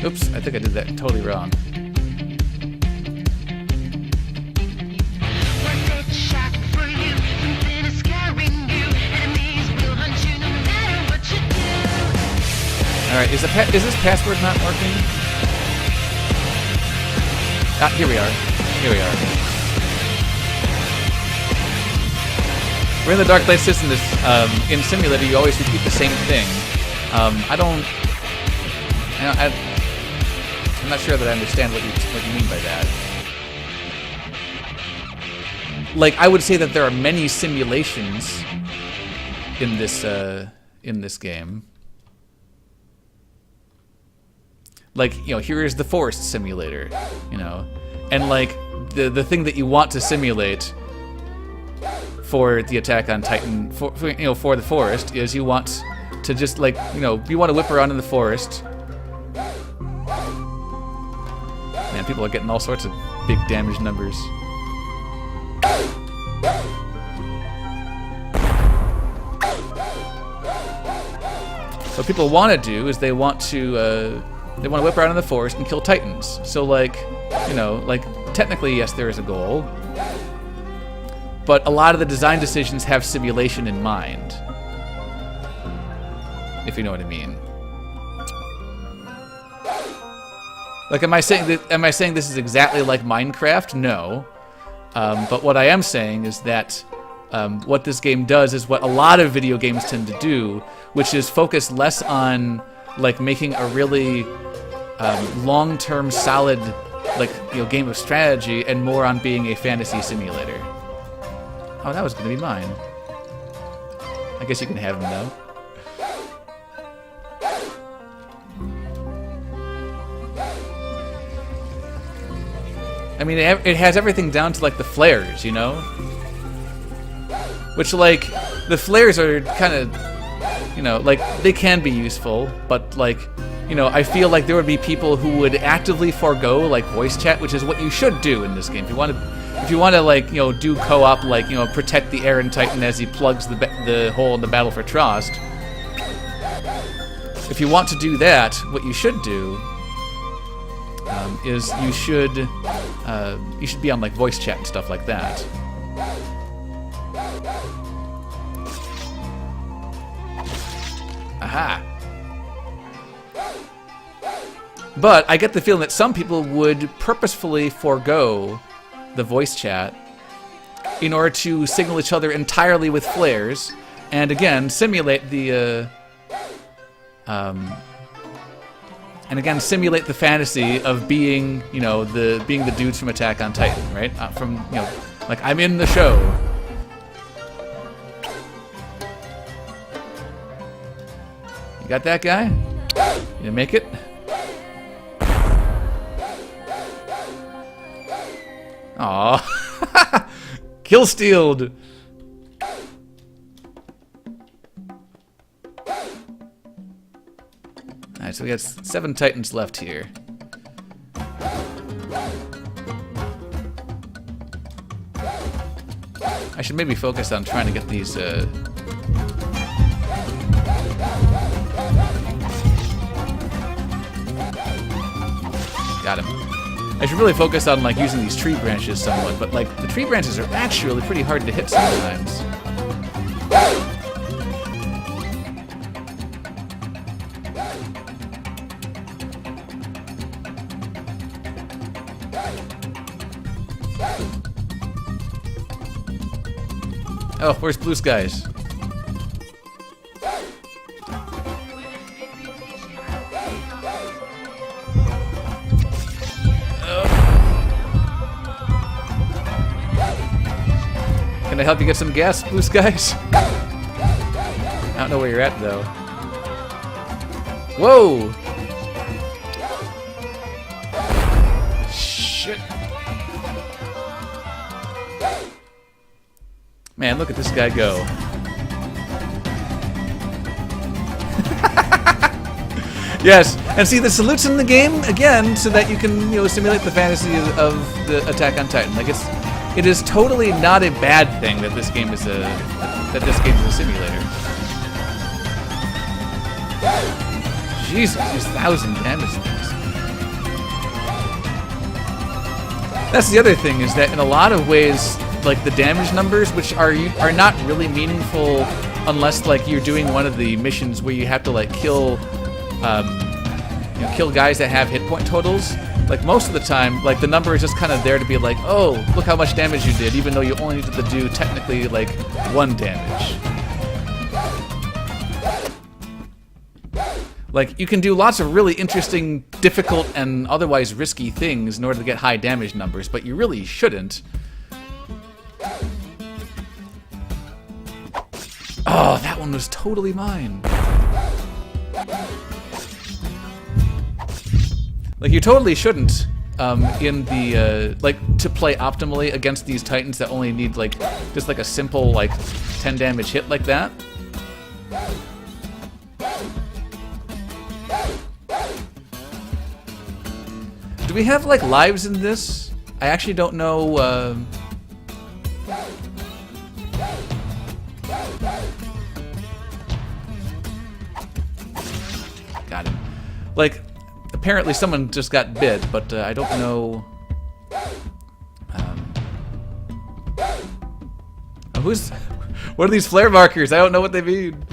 S1: Oops, I think I did that totally wrong. Alright, is this password not working? Ah, here we are. We're in the Dark Light system. In Simulator, you always repeat the same thing. I'm not sure that I understand what you mean by that. Like, I would say that there are many simulations in this game. Like, here is the Forest Simulator, and like the thing that you want to simulate for the Attack on Titan, for the forest, is you want to just like you want to whip around in the forest. Man, people are getting all sorts of big damage numbers. What people want to do is they want to whip around in the forest and kill Titans. So like technically yes, there is a goal, but a lot of the design decisions have simulation in mind, if you know what I mean. Like, am I saying this is exactly like Minecraft? No. But what I am saying is that what this game does is what a lot of video games tend to do, which is focus less on like making a really long-term, solid, game of strategy, and more on being a fantasy simulator. Oh, that was going to be mine. I guess you can have him though. I mean, it has everything down to like the flares, which like the flares are kind of, like they can be useful, but like, I feel like there would be people who would actively forego like voice chat, which is what you should do in this game. If you want to like, do co-op, like, protect the Eren Titan as he plugs the hole in the battle for Trost. If you want to do that, what you should do is you should be on like voice chat and stuff like that. Aha. But I get the feeling that some people would purposefully forego the voice chat in order to signal each other entirely with flares, and again simulate the simulate the fantasy of being, the dudes from Attack on Titan, right? Like I'm in the show. You got that guy? You didn't make it? Aw. Kill stealed. Alright, so we got 7 Titans left here. I should maybe focus on trying to get these, Got him. I should really focus on, like, using these tree branches somewhat, but, like, the tree branches are actually pretty hard to hit sometimes. Oh, where's Blue Skies? Can I help you get some gas, Blue Skies? I don't know where you're at, though. Whoa! Shit. Man, look at this guy go. Yes, and see the salutes in the game again, so that you can, simulate the fantasy of the Attack on Titan. Like it is totally not a bad thing that this game is a simulator. Jesus, these 1,000 damage things. That's the other thing, is that in a lot of ways, like the damage numbers, which are not really meaningful unless like you're doing one of the missions where you have to like kill guys that have hit point totals. Like most of the time, like the number is just kind of there to be like, oh, look how much damage you did, even though you only needed to do technically like 1 damage. Like you can do lots of really interesting, difficult, and otherwise risky things in order to get high damage numbers, but you really shouldn't. Oh, that one was totally mine. Like, you totally shouldn't, in the, to play optimally against these Titans that only need, like, just, like, a simple, like, 10 damage hit like that. Do we have, like, lives in this? I actually don't know, Got him. Like, apparently someone just got bit, but I don't know. What are these flare markers? I don't know what they mean.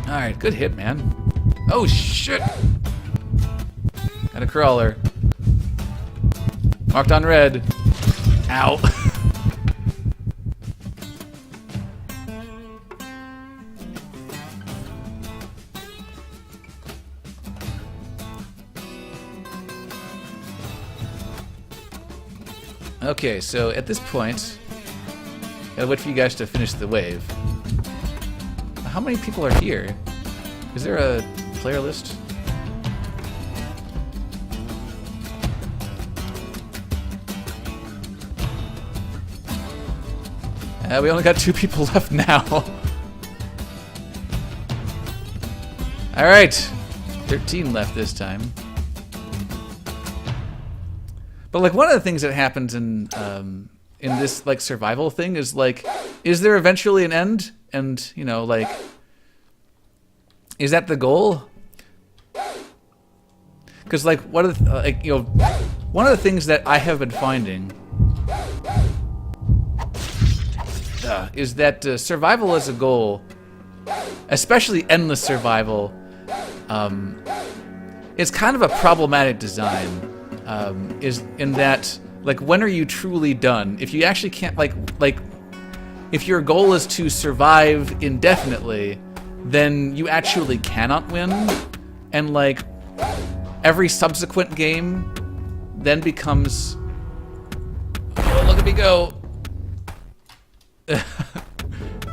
S1: Alright, good hit, man. Oh, shit! Got a crawler. Marked on red. Ow. Okay, so at this point, gotta wait for you guys to finish the wave. How many people are here? Is there a player list? We only got 2 people left now. Alright, 13 left this time. But like one of the things that happens in this like survival thing is like, is there eventually an end? And like, is that the goal? Because like one of the things that I have been finding is that survival as a goal, especially endless survival, is kind of a problematic design. Is in that, like, when are you truly done? If you actually can't, like, if your goal is to survive indefinitely, then you actually cannot win, and, like, every subsequent game then becomes... Oh, look at me go! That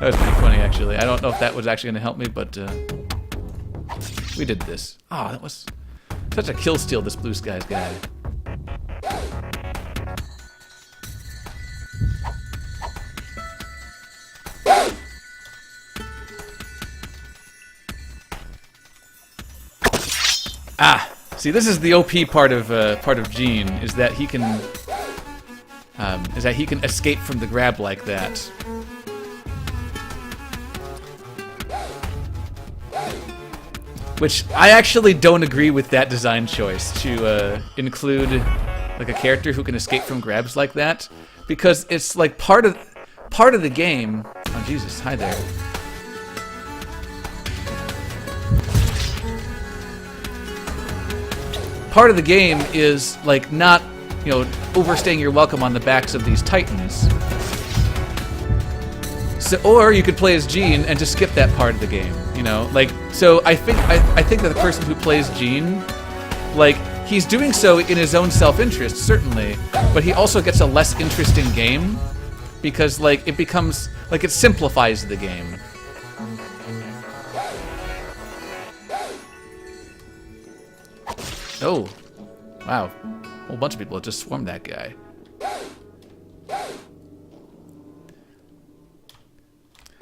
S1: was pretty funny, actually. I don't know if that was actually going to help me, but, we did this. Oh, that was such a kill steal, this Blue Skies guy. See, this is the OP part of Gene, is that he can escape from the grab like that. Which I actually don't agree with that design choice to include like a character who can escape from grabs like that, because it's like part of the game. Oh Jesus! Hi there. Part of the game is like not, overstaying your welcome on the backs of these Titans. So, or you could play as Gene and just skip that part of the game. You know, like, so I think that the person who plays Gene, like, he's doing so in his own self-interest, certainly, but he also gets a less interesting game because, like, it becomes, like, it simplifies the game. Oh, wow. A whole bunch of people have just swarmed that guy.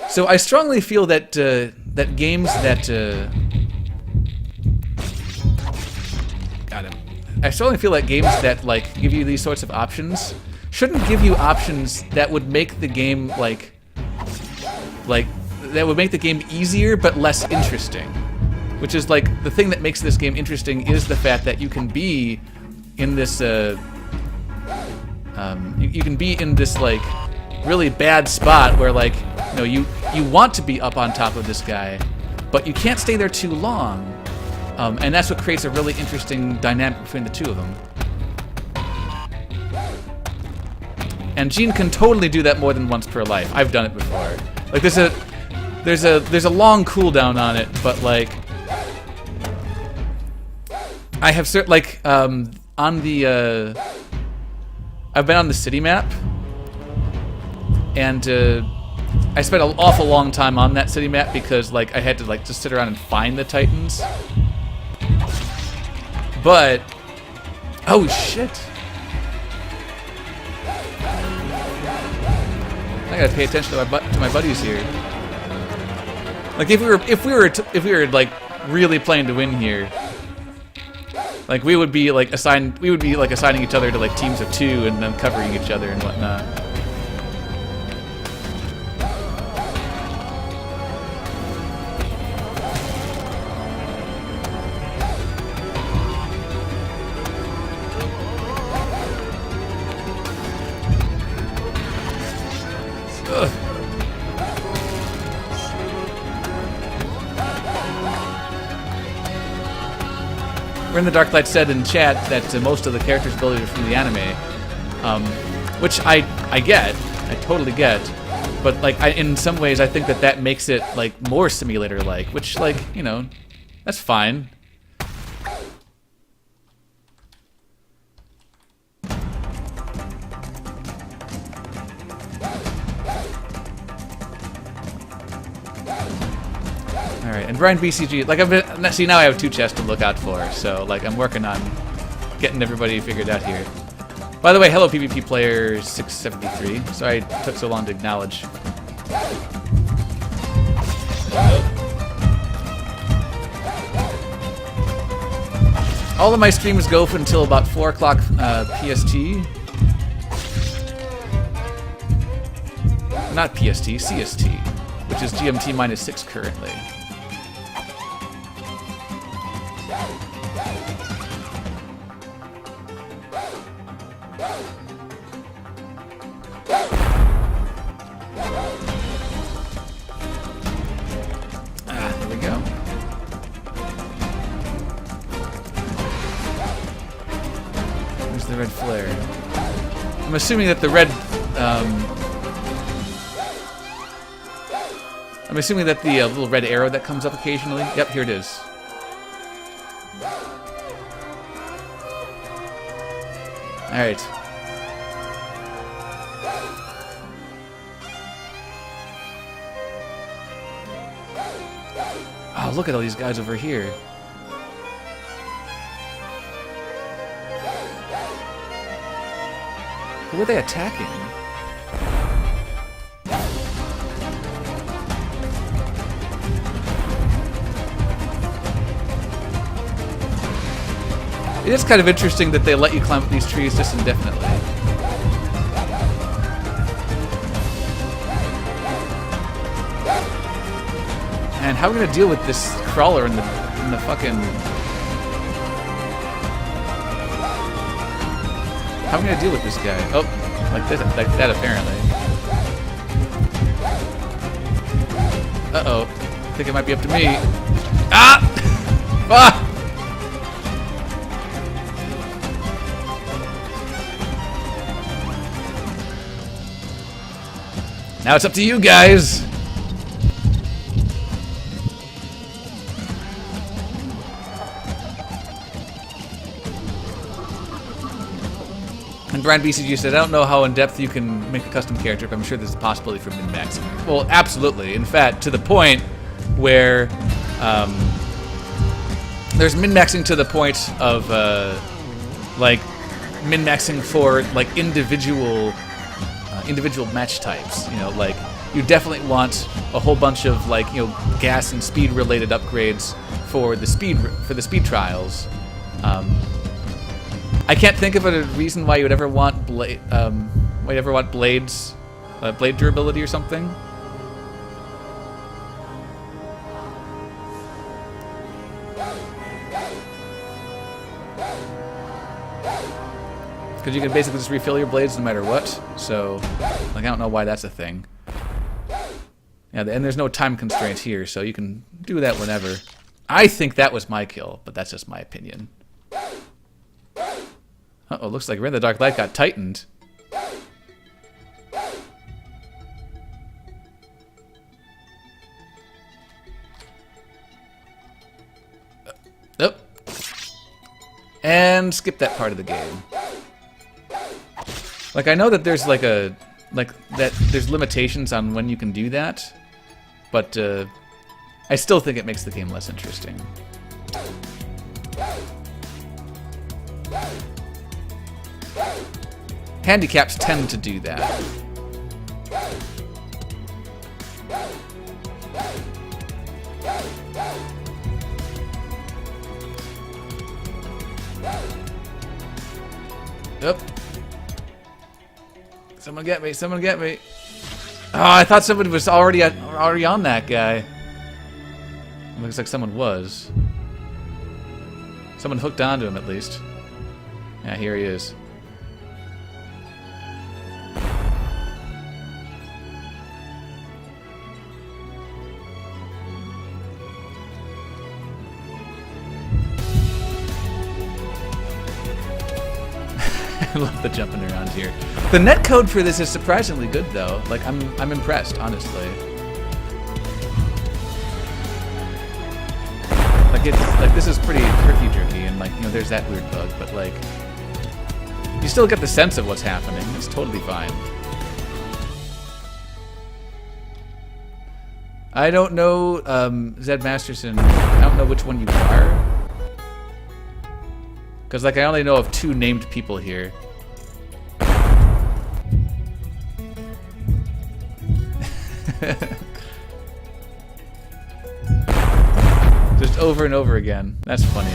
S1: So I strongly feel that that games that got him. I strongly feel that games that like give you these sorts of options shouldn't give you options that would make the game like that would make the game easier but less interesting. Which is like the thing that makes this game interesting is the fact that you can be in this you can be in this like really bad spot where like you want to be up on top of this guy, but you can't stay there too long, and that's what creates a really interesting dynamic between the two of them. And Gene can totally do that more than once per life. I've done it before. Like there's a long cooldown on it, but like I have like on the I've been on the city map, and I spent an awful long time on that city map because like I had to like just sit around and find the Titans. But oh shit! I gotta pay attention to my buddies here. Like if we were like really playing to win here, like we would be like assigning each other to like teams of 2 and then covering each other and whatnot. We're in the Darklight said in chat that most of the characters' abilities are from the anime, which I get, I totally get, but like in some ways I think that makes it like more simulator-like, which like that's fine. Alright, and Brian BCG, like see now I have 2 chests to look out for, so like I'm working on getting everybody figured out here. By the way, hello PvP player 673. Sorry it took so long to acknowledge. All of my streams go until about 4 o'clock PST. Not PST, CST, which is GMT -6 currently. There we go. Where's the red flare? I'm assuming that the red, I'm assuming that the little red arrow that comes up occasionally. Yep, here it is. All right. Oh, look at all these guys over here. Who are they attacking? It is kind of interesting that they let you climb up these trees just indefinitely. And how are we gonna deal with this crawler in the fucking? How are we gonna deal with this guy? Oh, like this, like that apparently. Uh-oh. I think it might be up to me. Ah! Ah! Now it's up to you guys. Brian BCG said, I don't know how in depth you can make a custom character, but I'm sure there's a possibility for min-maxing. Well, absolutely. In fact, to the point where there's min-maxing to the point of like min-maxing for like individual match types. You know, like you definitely want a whole bunch of like, you know, gas and speed related upgrades for the speed trials. I can't think of a reason why you would ever want blades, blade durability or something. Because you can basically just refill your blades no matter what. So, like, I don't know why that's a thing. Yeah, and there's no time constraint here, so you can do that whenever. I think that was my kill, but that's just my opinion. Uh-oh, looks like Rin the Dark Light got tightened. Oh. And skip that part of the game. Like, I know that there's like there's limitations on when you can do that, but I still think it makes the game less interesting. Handicaps tend to do that. Yep. Someone get me, someone get me. Oh, I thought somebody was already on that guy. Looks like someone was. Someone hooked onto him at least. Yeah, here he is. I love the jumping around here. The netcode for this is surprisingly good, though. Like, I'm impressed, honestly. Like this is pretty herky-jerky, and like, you know, there's that weird bug, but like, you still get the sense of what's happening. It's totally fine. I don't know, Zed Masterson. I don't know which one you are. Because, like, I only know of 2 named people here. Just over and over again. That's funny.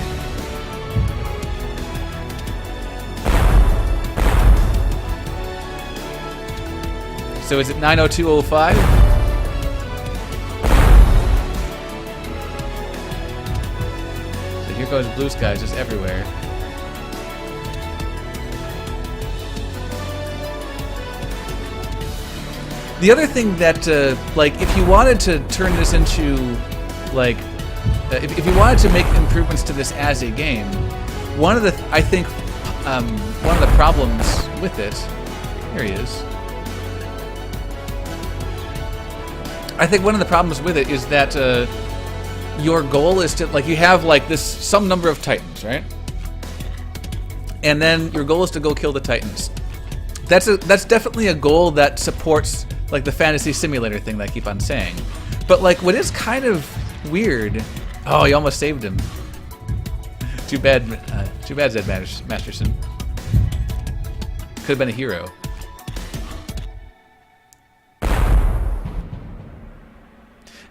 S1: So is it 90205? So here goes blue skies just everywhere. The other thing that, like, if you wanted to turn this into, like, if you wanted to make improvements to this as a game, one of the, I think, one of the problems with it, here he is. I think one of the problems with it is that your goal is to, like, you have, like, this, some number of Titans, right? And then your goal is to go kill the Titans. That's definitely a goal that supports, like, the fantasy simulator thing that I keep on saying. But, like, what is kind of weird... Oh, he almost saved him. Too bad, Zed Masterson. Could have been a hero.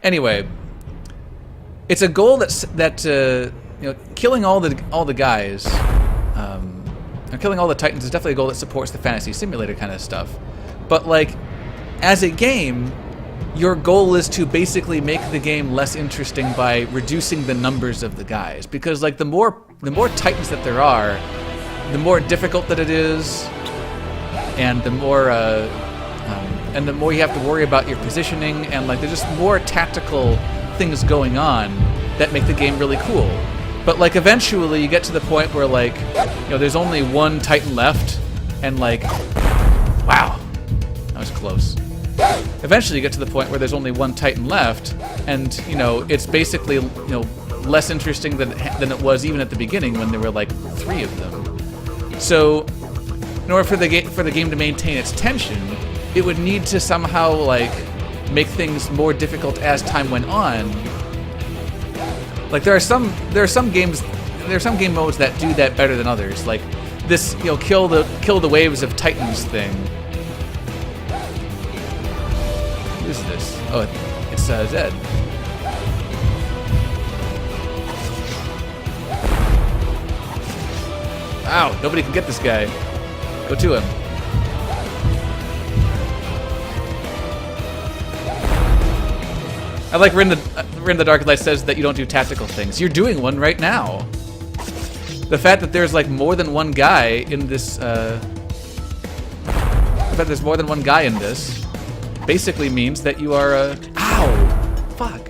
S1: Anyway, it's a goal that you know, killing all the guys, and killing all the Titans is definitely a goal that supports the fantasy simulator kind of stuff. But like, as a game, your goal is to basically make the game less interesting by reducing the numbers of the guys, because like the more Titans that there are, the more difficult that it is, and the more you have to worry about your positioning, and like there's just more tactical things going on that make the game really cool. But like eventually you get to the point where like, you know, there's only one Titan left, and like, wow, that was close. Eventually you get to the point where there's only one Titan left, and you know, it's basically, you know, less interesting than it was even at the beginning when there were like 3 of them. So in order for the game to maintain its tension, it would need to somehow like make things more difficult as time went on. Like there are some game modes that do that better than others. Like this, you know, kill the waves of Titans thing. Who is this? Oh, it's Zed. Ow! Nobody can get this guy. Go to him. I like Rin the Dark Light says that you don't do tactical things. You're doing one right now. The fact that there's like more than one guy in this, basically means that you are ow! Fuck.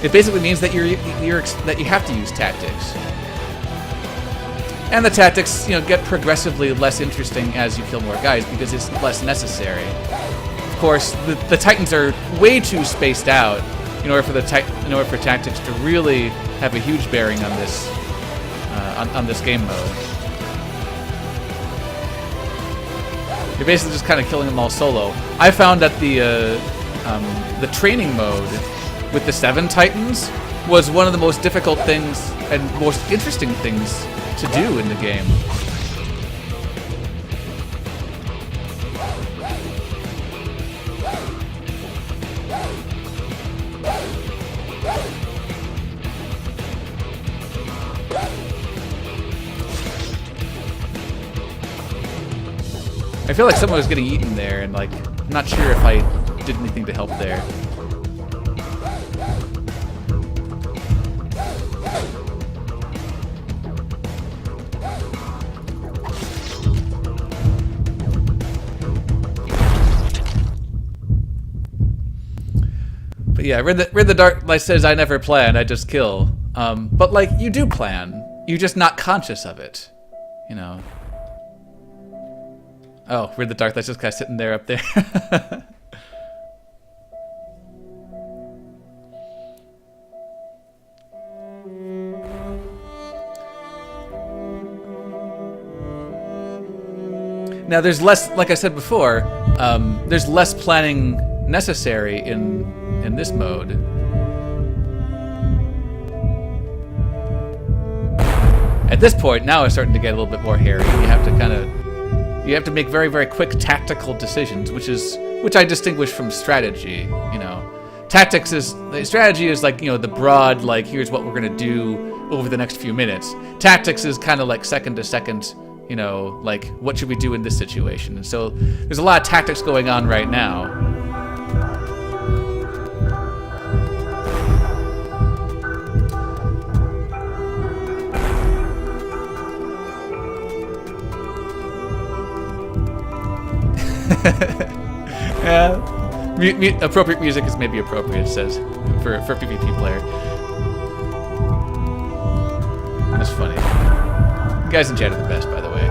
S1: It basically means that that you have to use tactics. And the tactics, you know, get progressively less interesting as you kill more guys because it's less necessary. Of course, the Titans are way too spaced out in order for tactics to really have a huge bearing on this on this game mode. You're basically just kind of killing them all solo. I found that the training mode with the 7 Titans was one of the most difficult things and most interesting things to do in the game. I feel like someone was getting eaten there, and like, I'm not sure if I did anything to help there. But yeah, Rid the Dark Light says, I never plan, I just kill. But like, you do plan. You're just not conscious of it, you know. Oh, Rid the Dark Light's just kind of sitting there up there. Now there's less, like I said before, there's less planning necessary in this mode. At this point, now it's starting to get a little bit more hairy. You have to make very, very quick tactical decisions, which I distinguish from strategy. You know, strategy is like, you know, the broad, like, here's what we're gonna do over the next few minutes. Tactics is kind of like second to second, you know, like, what should we do in this situation? And so there's a lot of tactics going on right now. Yeah, appropriate music is maybe appropriate, it says, for a PvP player. That's funny. You guys in chat are the best, by the way.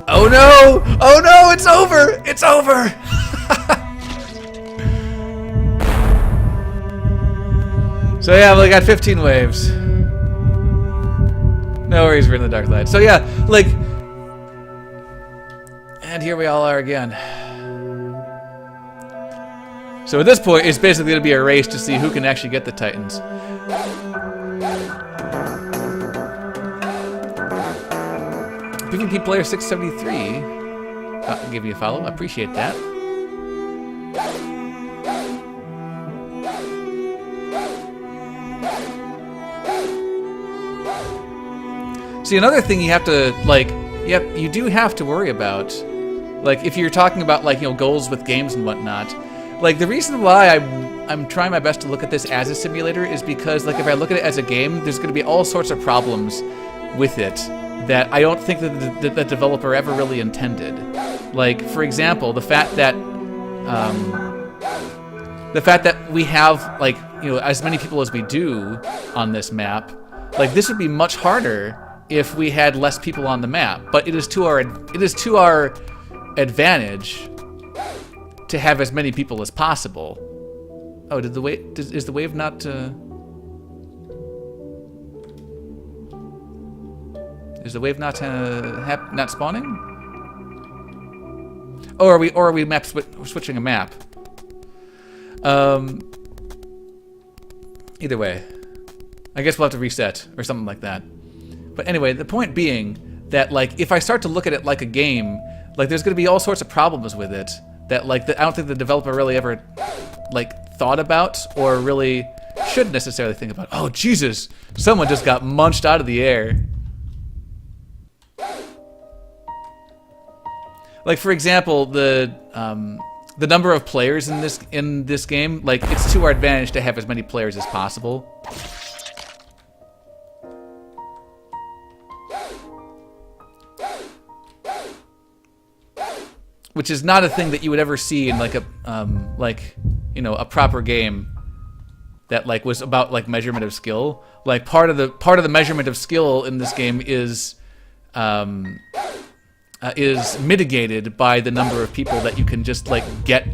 S1: Oh no! Oh no! It's over! It's over! So yeah, we got 15 waves. No worries, we're in the Dark Light. So yeah, like, and here we all are again. So at this point, it's basically going to be a race to see who can actually get the Titans. PvP player 673. I'll give you a follow. I appreciate that. See, another thing you have to, like, you do have to worry about, like, if you're talking about, like, you know, goals with games and whatnot, like, the reason why I'm trying my best to look at this as a simulator is because, like, if I look at it as a game, there's going to be all sorts of problems with it that I don't think that the developer ever really intended. Like, for example, the fact that we have, like, you know, as many people as we do on this map, like, this would be much harder if we had less people on the map, but it is to our advantage to have as many people as possible. Oh, is the wave not? Is the wave not not spawning? Oh, are we map switching a map? Either way, I guess we'll have to reset or something like that. But anyway, the point being that like if I start to look at it like a game, like there's going to be all sorts of problems with it that like I don't think the developer really ever like thought about or really should necessarily think about. Oh Jesus! Someone just got munched out of the air. Like for example, the number of players in this game, like it's to our advantage to have as many players as possible. Which is not a thing that you would ever see in like a a proper game that like was about like measurement of skill. Like part of the measurement of skill in this game is mitigated by the number of people that you can just like get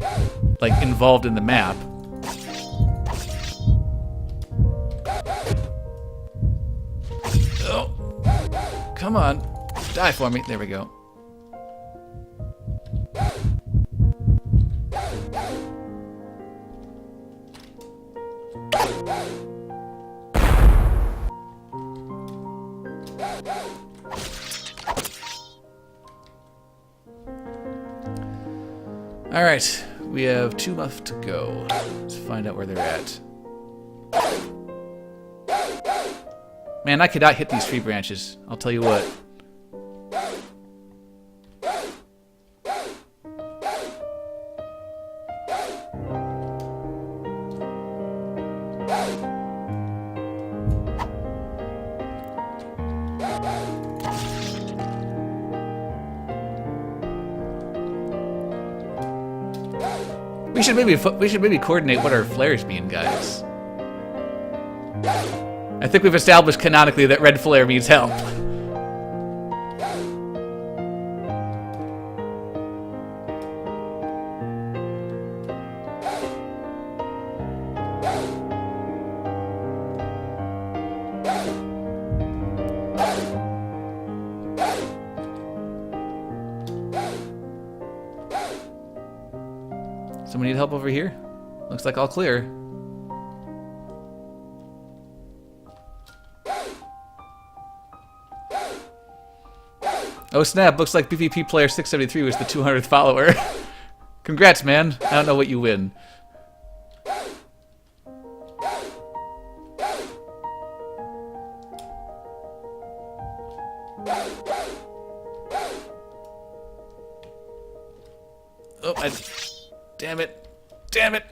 S1: like involved in the map. Oh, come on, die for me. There we go. All right, we have 2 left to go. Let's find out where they're at. Man, I could not hit these tree branches. I'll tell you what. We should maybe coordinate what our flares mean, guys. I think we've established canonically that red flare means help. Someone need help over here? Looks like all clear. Oh snap, looks like PvP player 673 was the 200th follower. Congrats, man. I don't know what you win. Oh, damn it. Damn it.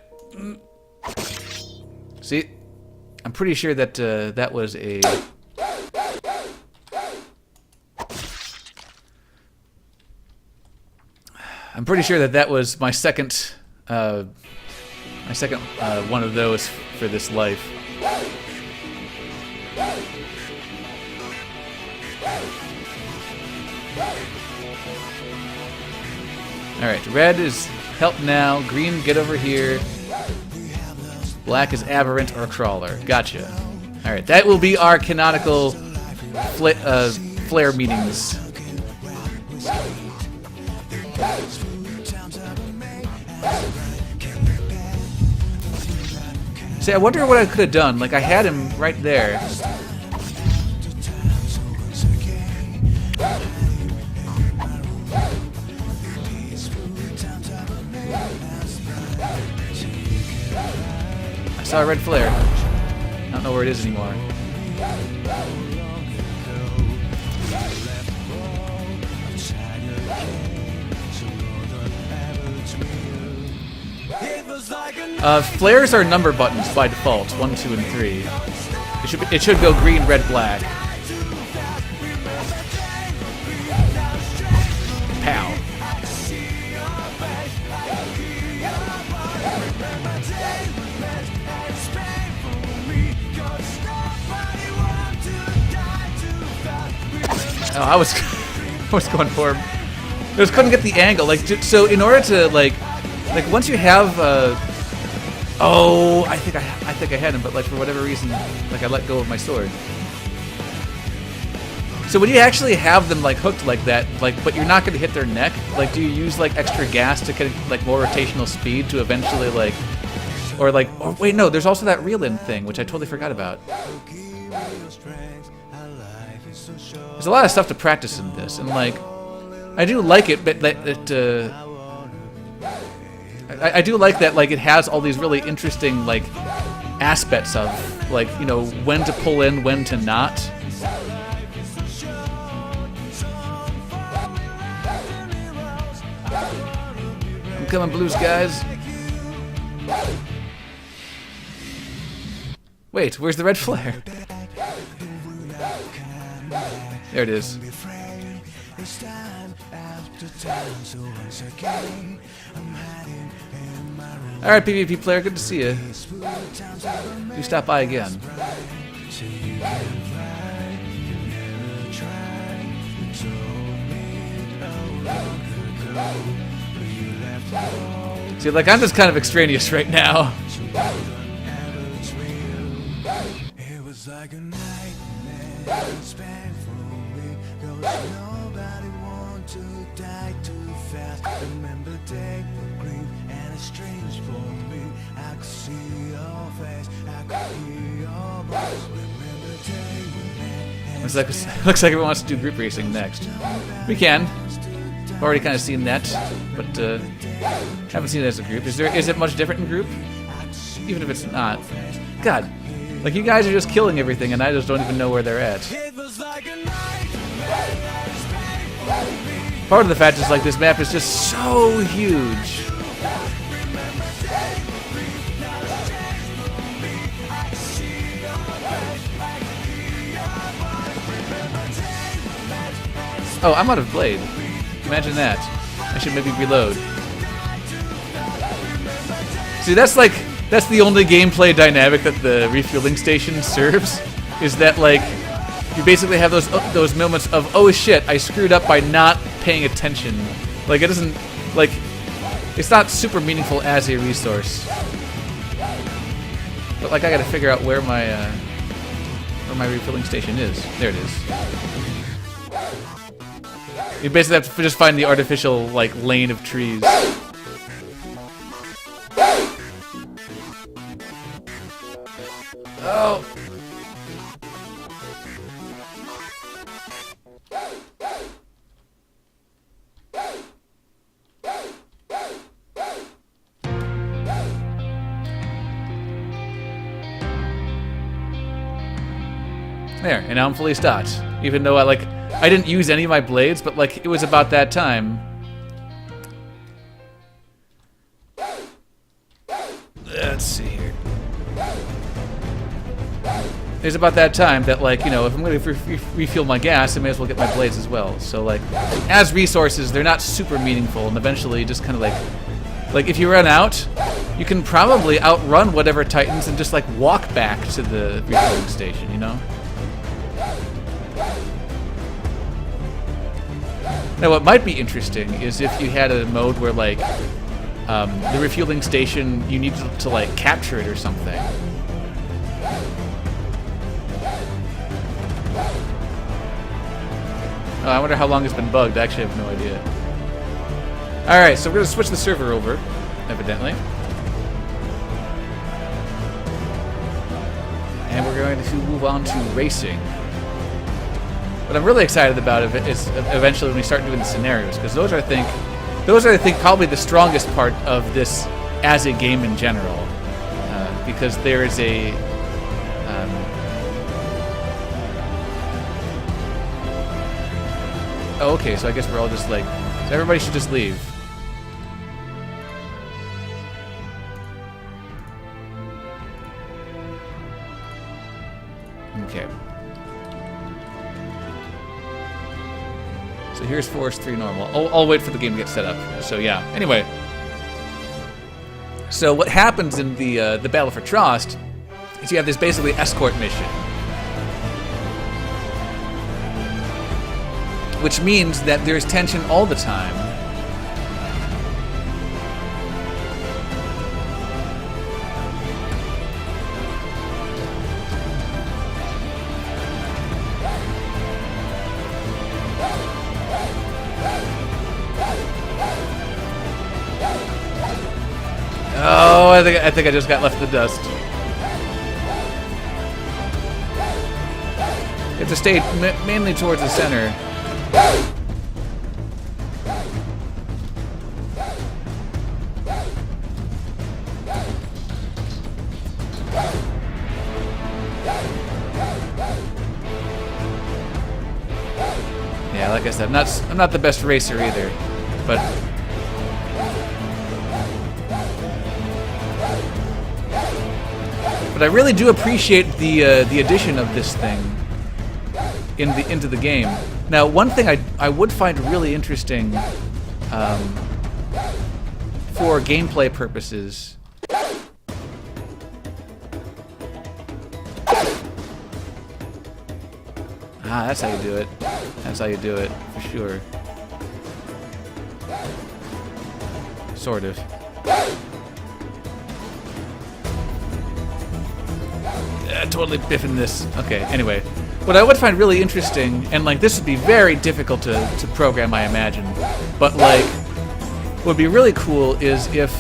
S1: See? I'm pretty sure that that was a... I'm pretty sure that that was my second one of those for this life. Alright, red is help now, green get over here, black is aberrant or crawler. Gotcha. Alright, that will be our canonical flare meetings. See, I wonder what I could have done. Like, I had him right there. I saw a red flare. I don't know where it is anymore. Flares are number buttons by default, 1, 2, and 3. It should go green, red, black. Pow. Oh, I was going for him. I just couldn't get the angle. Like, so in order to like once you have oh, I think I had him, but like for whatever reason, like I let go of my sword. So when you actually have them like hooked like that, like, but you're not going to hit their neck, like, do you use like extra gas to get like more rotational speed to eventually like, or like, oh wait, no, there's also that reel-in thing, which I totally forgot about. There's a lot of stuff to practice in this, and like, I do like it, but I do like that, like, it has all these really interesting like aspects of like, you know, when to pull in, when to not. I'm coming, Blues guys. Wait, where's the red flare? There it is. Alright, PvP player, good to see you. Do stop by again. See, like, I'm just kind of extraneous right now. It was like a nightmare spent for me. Nobody want to die too fast. Remember day for green and it's strange for me. I could see your face, I could hear your voice. Remember day. Looks like everyone wants to do group racing next. We can. I've already kind of seen that, but haven't seen it as a group. Is it much different in group? Even if it's not. God, like, you guys are just killing everything, and I just don't even know where they're at. Part of the fact is, like, this map is just so huge. Oh, I'm out of blade. Imagine that. I should maybe reload. See, that's the only gameplay dynamic that the refueling station serves, is that, like, you basically have those moments of, oh shit, I screwed up by not paying attention. Like, it doesn't, like, it's not super meaningful as a resource. But, like, I gotta figure out where my refueling station is. There it is. You basically have to just find the artificial, like, lane of trees. Oh! There, and now I'm fully stocked. Even though I didn't use any of my blades, but like, it was about that time. Let's see here. It's about that time that, like, you know, if I'm going to refuel my gas, I may as well get my blades as well. So, like, as resources, they're not super meaningful, and eventually just kind of like, if you run out, you can probably outrun whatever Titans and just, like, walk back to the refueling station, you know? Now, what might be interesting is if you had a mode where, like, the refueling station, you need to like, capture it or something. Oh, I wonder how long it's been bugged. I actually have no idea. Alright, so we're going to switch the server over, evidently. And we're going to move on to racing. What I'm really excited about is eventually when we start doing the scenarios, because those are, I think, probably the strongest part of this as a game in general, because there is a oh, okay, so I guess we're all just like, so everybody should just leave. Okay. So here's Forest 3 normal. I'll wait for the game to get set up. So yeah. Anyway. So what happens in the Battle for Trost is you have this basically escort mission, which means that there's tension all the time. I think I just got left in the dust. You have to stay mainly towards the center. Yeah, like I said, I'm not the best racer either, but I really do appreciate the addition of this thing into the game. Now, one thing I would find really interesting for gameplay purposes. Ah, that's how you do it. That's how you do it, for sure. Sort of. Totally biffing this. Okay, anyway. What I would find really interesting, and like this would be very difficult to program, I imagine, but like what would be really cool is if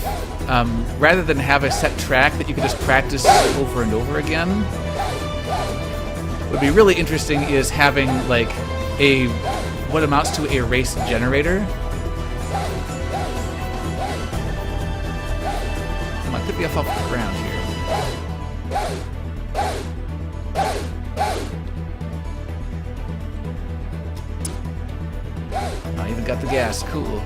S1: rather than have a set track that you could just practice over and over again, what would be really interesting is having like what amounts to a race generator. Come on, get me off the ground here. I even got the gas. Cool.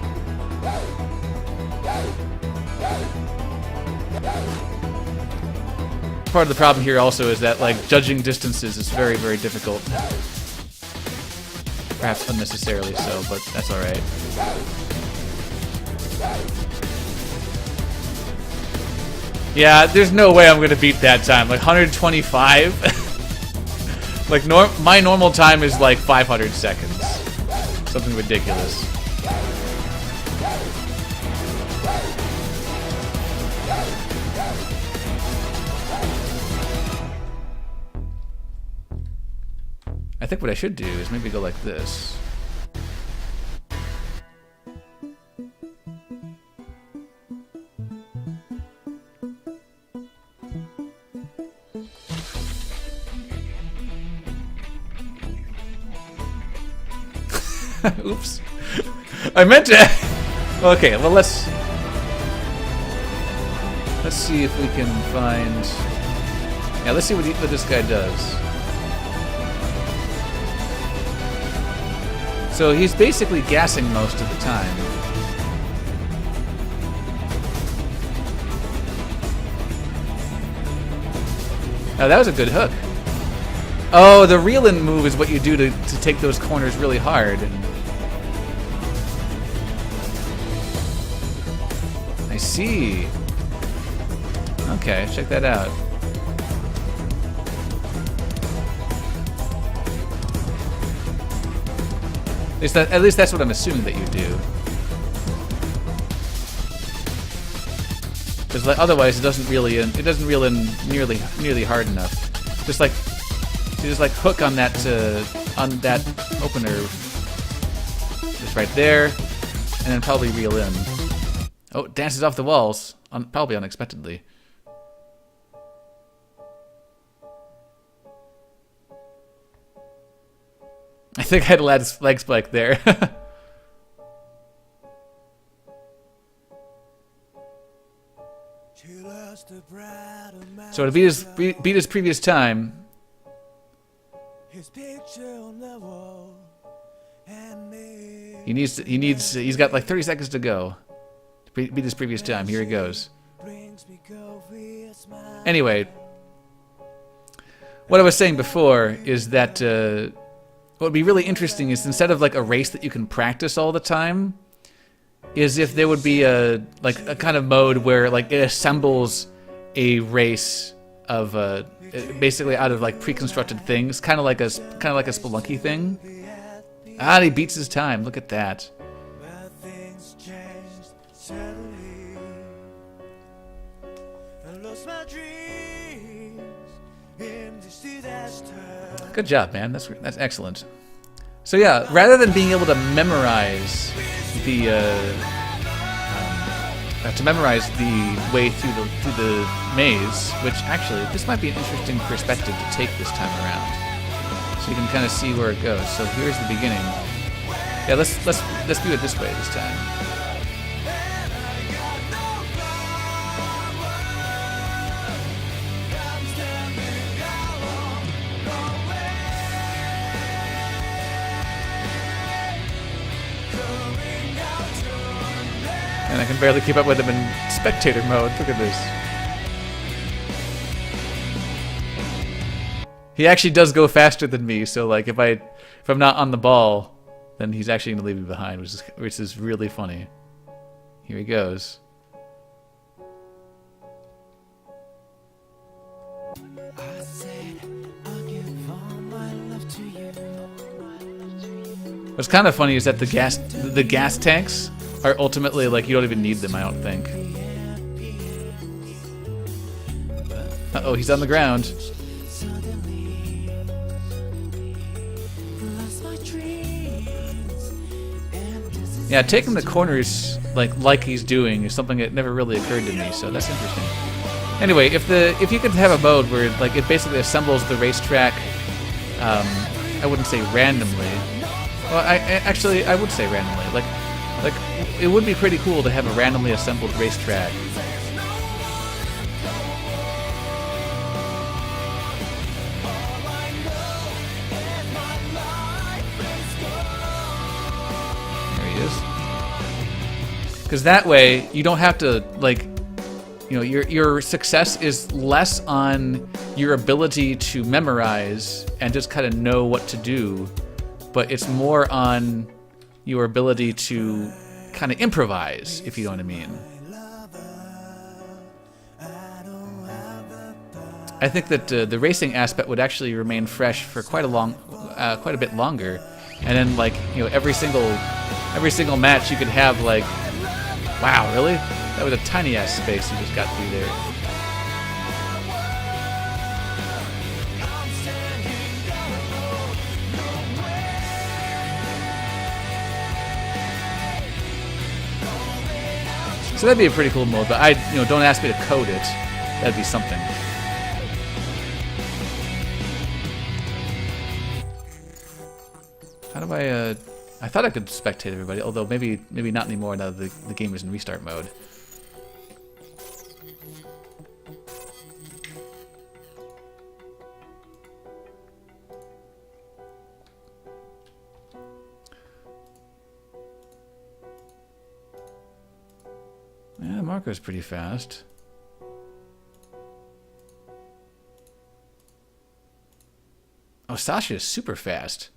S1: Part of the problem here also is that like judging distances is very, very difficult. Perhaps unnecessarily so, but that's alright. Yeah, there's no way I'm gonna beat that time. Like 125? Like my normal time is like 500 seconds. Something ridiculous. I think what I should do is maybe go like this. Oops. I meant to... Okay, well let's see if we can find... Yeah, let's see what this guy does. So he's basically gassing most of the time. Oh, that was a good hook. Oh, the reel-in move is what you do to take those corners really hard. I see. Okay, check that out. At least that's what I'm assuming that you do. Because like, otherwise it doesn't reel in nearly hard enough. Just like hook on that opener, just right there, and then probably reel in. Oh, dances off the walls, probably unexpectedly. I think I had a leg spike there. So to beat his previous time, he's got like 30 seconds to go to beat his previous time. Here he goes. Anyway, what I was saying before is that what would be really interesting is instead of like a race that you can practice all the time, is if there would be a kind of mode where like it assembles a race of basically out of like pre-constructed things, kind of like a Spelunky thing. Ah, he beats his time. Look at that. Good job, man. That's excellent. So yeah, rather than being able to memorize the to memorize the way through the maze. Which actually, this might be an interesting perspective to take this time around, so you can kind of see where it goes. So here's the beginning. Yeah, let's do it this way this time. And I can barely keep up with him in spectator mode. Look at this. He actually does go faster than me, so like if I'm not on the ball, then he's actually gonna leave me behind, which is really funny. Here he goes. What's kind of funny is that the gas tanks are ultimately like you don't even need them, I don't think. Uh-oh, he's on the ground. Yeah, taking the corners like he's doing is something that never really occurred to me, so that's interesting. Anyway, if you could have a mode where like it basically assembles the racetrack, I wouldn't say randomly. Well, I would say randomly. Like it would be pretty cool to have a randomly assembled racetrack. Because that way you don't have to like, you know, your success is less on your ability to memorize and just kind of know what to do, but it's more on your ability to kind of improvise, if you know what I mean. I think that the racing aspect would actually remain fresh for quite a bit longer, and then like, you know, every single match you could have like. Wow, really? That was a tiny-ass space you just got through there. So that'd be a pretty cool mode, but don't ask me to code it. That'd be something. How do I thought I could spectate everybody, although maybe not anymore now that the game is in restart mode. Yeah, Marco's pretty fast. Oh, Sasha is super fast.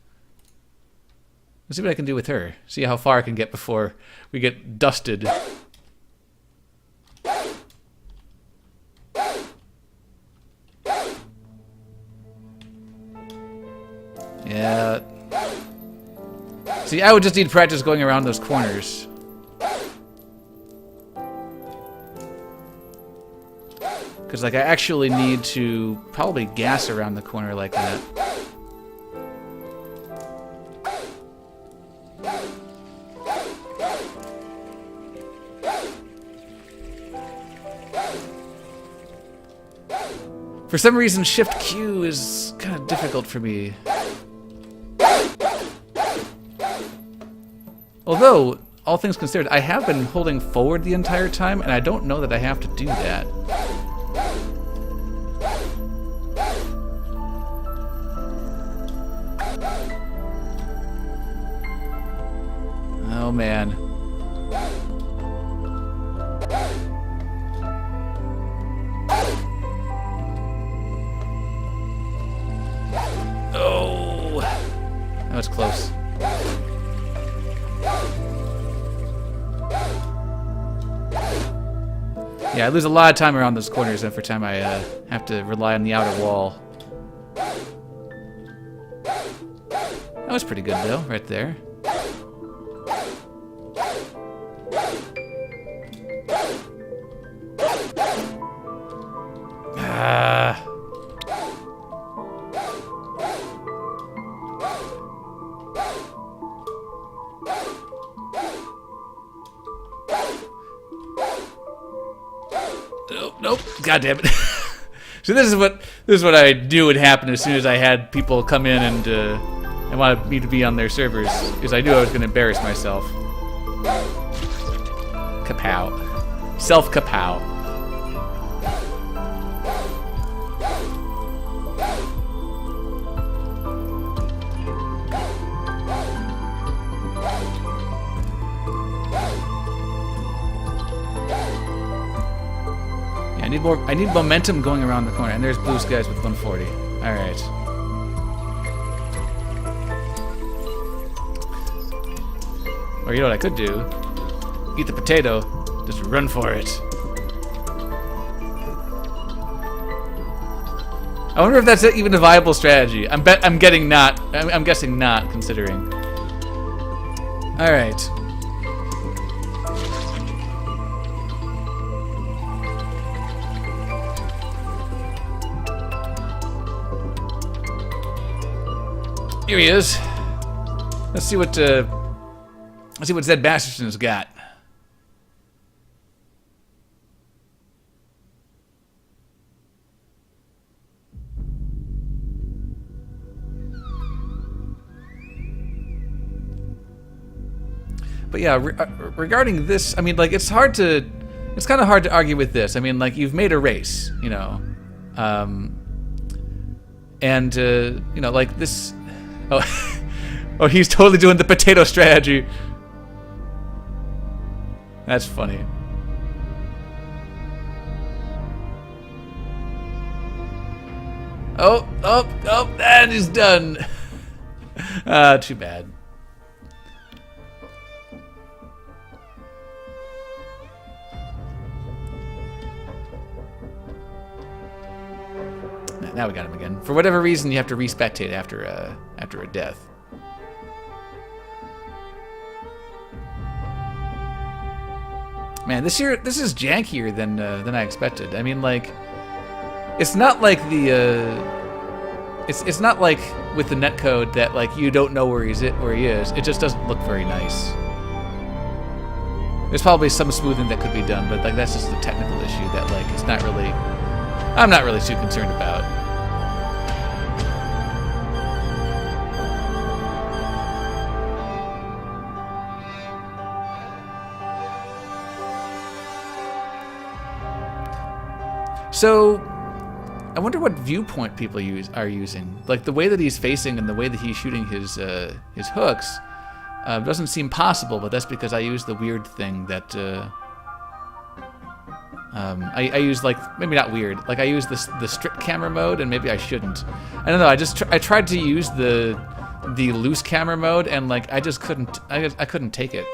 S1: Let's see what I can do with her. See how far I can get before we get dusted. Yeah. See, I would just need practice going around those corners. Because, like, I actually need to probably gas around the corner like that. For some reason, Shift Q is kind of difficult for me. Although, all things considered, I have been holding forward the entire time, and I don't know that I have to do that. Oh, man. Oh, that was close. Yeah, I lose a lot of time around those corners every time I have to rely on the outer wall. That was pretty good, though, right there. nope. God damn it. So this is what I knew would happen as soon as I had people come in and wanted me to be on their servers, because I knew I was going to embarrass myself. Kapow. Self-kapow. I need momentum going around the corner, and there's Blue Skies with 140. All right. Or you know what I could do? Eat the potato. Just run for it. I wonder if that's even a viable strategy. I'm guessing not, considering. All right. Here he is. Let's see what Zed Masterson's got. But yeah, regarding this, I mean, like, it's kind of hard to argue with this. I mean, like, you've made a race, you know, and you know, like this. Oh, oh, he's totally doing the potato strategy. That's funny. Oh, and he's done. Too bad. Now we got him again. For whatever reason, you have to respectate after a death. Man, this is jankier than I expected. I mean, like, it's not like it's not like with the netcode that, like, you don't know where he is. It just doesn't look very nice. There's probably some smoothing that could be done, but like that's just a technical issue that, like, I'm not really too concerned about. So, I wonder what viewpoint people are using. Like, the way that he's facing and the way that he's shooting his hooks doesn't seem possible, but that's because I use the weird thing that I use, like, maybe not weird. Like, I use the strict camera mode, and maybe I shouldn't. I don't know. I tried to use the loose camera mode, and, like, I just couldn't. I couldn't take it.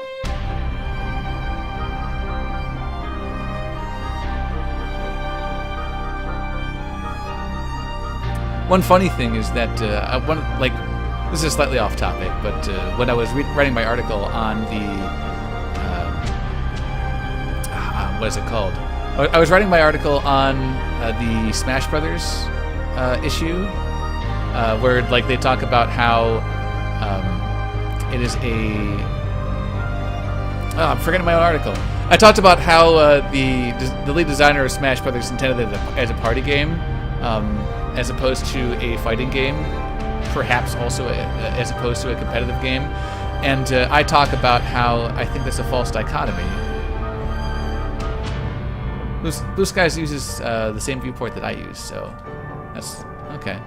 S1: One funny thing is that this is slightly off topic, but when I was writing my article on the what is it called? I was writing my article on the Smash Brothers issue, where, like, they talk about how it is I'm forgetting my own article. I talked about how the lead designer of Smash Brothers intended it as a party game. As opposed to a fighting game, perhaps also as opposed to a competitive game. And I talk about how I think that's a false dichotomy. Blue Skies uses the same viewport that I use, so that's okay.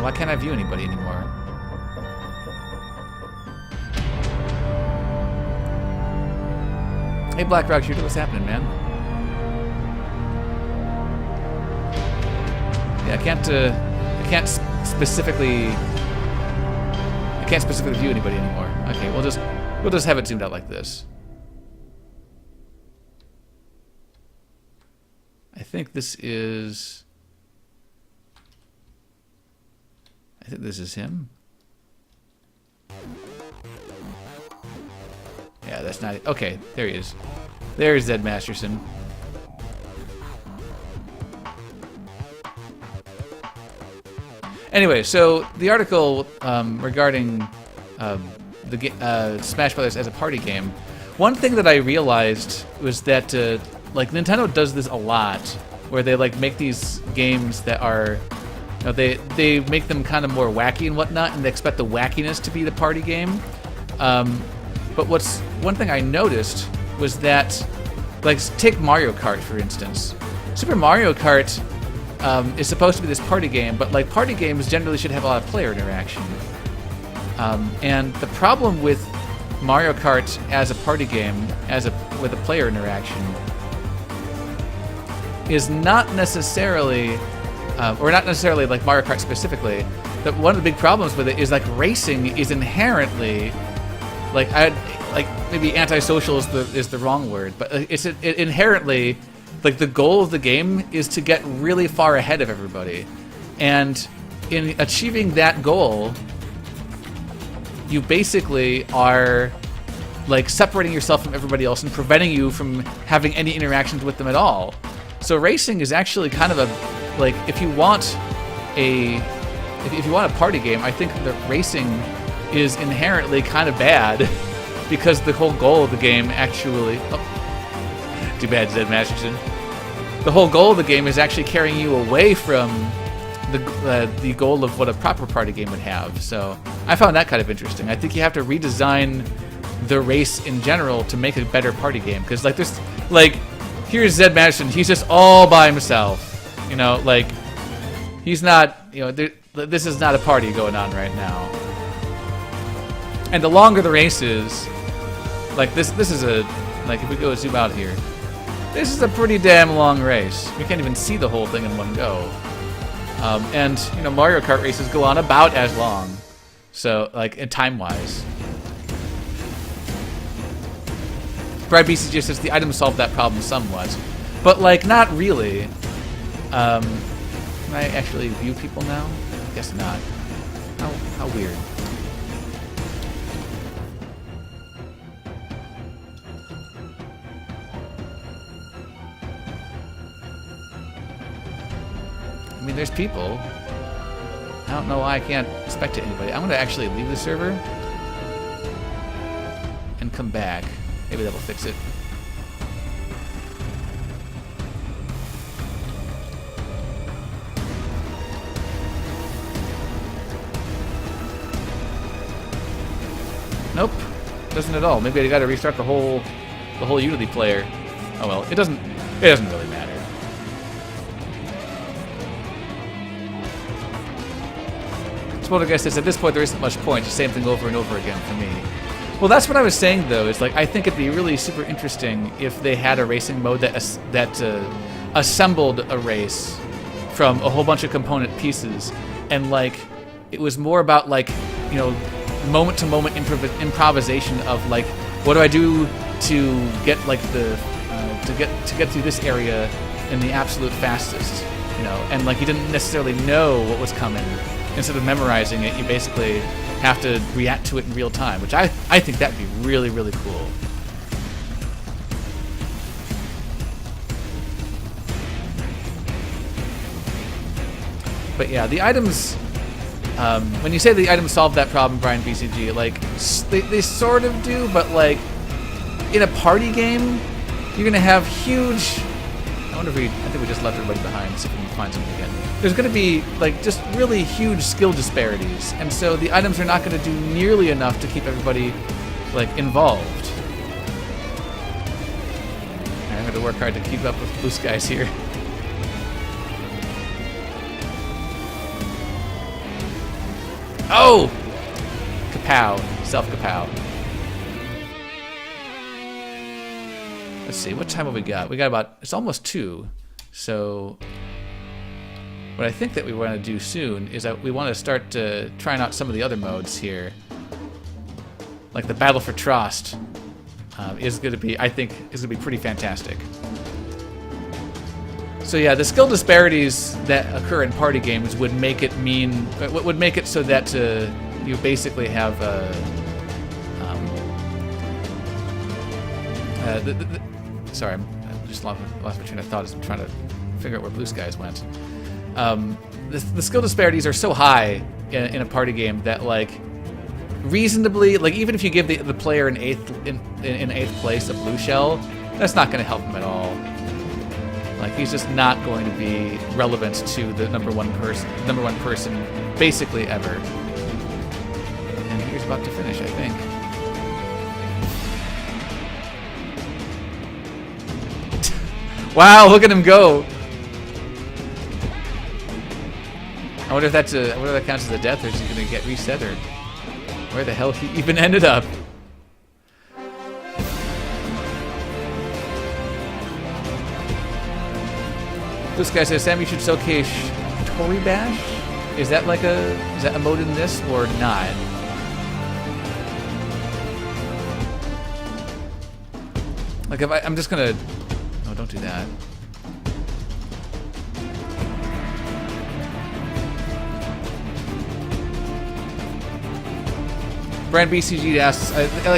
S1: Why can't I view anybody anymore? Hey, Black Rock Shooter, what's happening, man? Yeah, I can't specifically view anybody anymore. Okay, we'll just have it zoomed out like this. I think this is him. Yeah, that's not it. Okay, there he is. There's Zed Masterson. Anyway, so the article regarding Smash Brothers as a party game, one thing that I realized was that like Nintendo does this a lot, where they like make these games that are, you know, they make them kind of more wacky and whatnot, and they expect the wackiness to be the party game. But one thing I noticed was that, like, take Mario Kart for instance. Super Mario Kart is supposed to be this party game, but like party games generally should have a lot of player interaction. And the problem with Mario Kart as a party game, with a player interaction, is not necessarily, or not necessarily like Mario Kart specifically, that one of the big problems with it is like racing is inherently, like maybe antisocial is the wrong word, but it inherently, like the goal of the game is to get really far ahead of everybody, and in achieving that goal, you basically are like separating yourself from everybody else and preventing you from having any interactions with them at all. So racing is actually kind of a, like, if you want a party game, I think that racing is inherently kind of bad because the whole goal of the game actually, too bad, Zed Masterson. The whole goal of the game is actually carrying you away from the goal of what a proper party game would have. So I found that kind of interesting. I think you have to redesign the race in general to make a better party game, because like there's like, here's Zed Madison, he's just all by himself, you know, like he's not, you know, this is not a party going on right now. And the longer the race is, like this is a, like if we go zoom out here, this is a pretty damn long race. We can't even see the whole thing in one go. And you know, Mario Kart races go on about as long, so like in time-wise. Brad BCG says the items solve that problem somewhat, but like not really. Can I actually view people now? I guess not. How weird. I mean, there's people. I don't know why I can't spectate anybody. I'm gonna actually leave the server and come back. Maybe that'll fix it. Nope, doesn't at all. Maybe I gotta restart the whole Unity player. Oh well, it doesn't really matter. Spoiler says at this point there isn't much point, just same thing over and over again for me. Well, that's what I was saying though. Is like I think it'd be really super interesting if they had a racing mode that assembled a race from a whole bunch of component pieces, and like it was more about like, you know, moment to moment improvisation of like, what do I do to get like the to get through this area in the absolute fastest, you know, and like you didn't necessarily know what was coming. Instead of memorizing it, you basically have to react to it in real time, which I think that'd be really, really cool. But yeah, the items, when you say the items solve that problem, Brian BCG, like, they sort of do, but like, in a party game, you're gonna have huge, I think we just left everybody behind, see if we can find something again. There's going to be like just really huge skill disparities, and so the items are not going to do nearly enough to keep everybody like involved. I'm going to work hard to keep up with Blue Skies here. Oh! Kapow. Self-kapow. Let's see, what time have we got? We got about, it's almost 2, so what I think that we want to do soon is that we want to start trying out some of the other modes here. Like the Battle for Trost is going to be, I think, is going to be pretty fantastic. So yeah, the skill disparities that occur in party games would make it would make it so that you basically have sorry, I just lost my train of thought as I'm trying to figure out where Blue Skies went. The skill disparities are so high in a party game that like reasonably, like even if you give the player in eighth place a blue shell, that's not going to help him at all. Like he's just not going to be relevant to the number one person basically ever. And he's about to finish, I think. Wow, look at him go! I wonder if that counts as a death, or is he going to get reset, or where the hell he even ended up? This guy says, Sam, you should showcase Tori Bash? Is that a mode in this or not? Like if I'm just gonna, oh, don't do that. Brand BCG asks,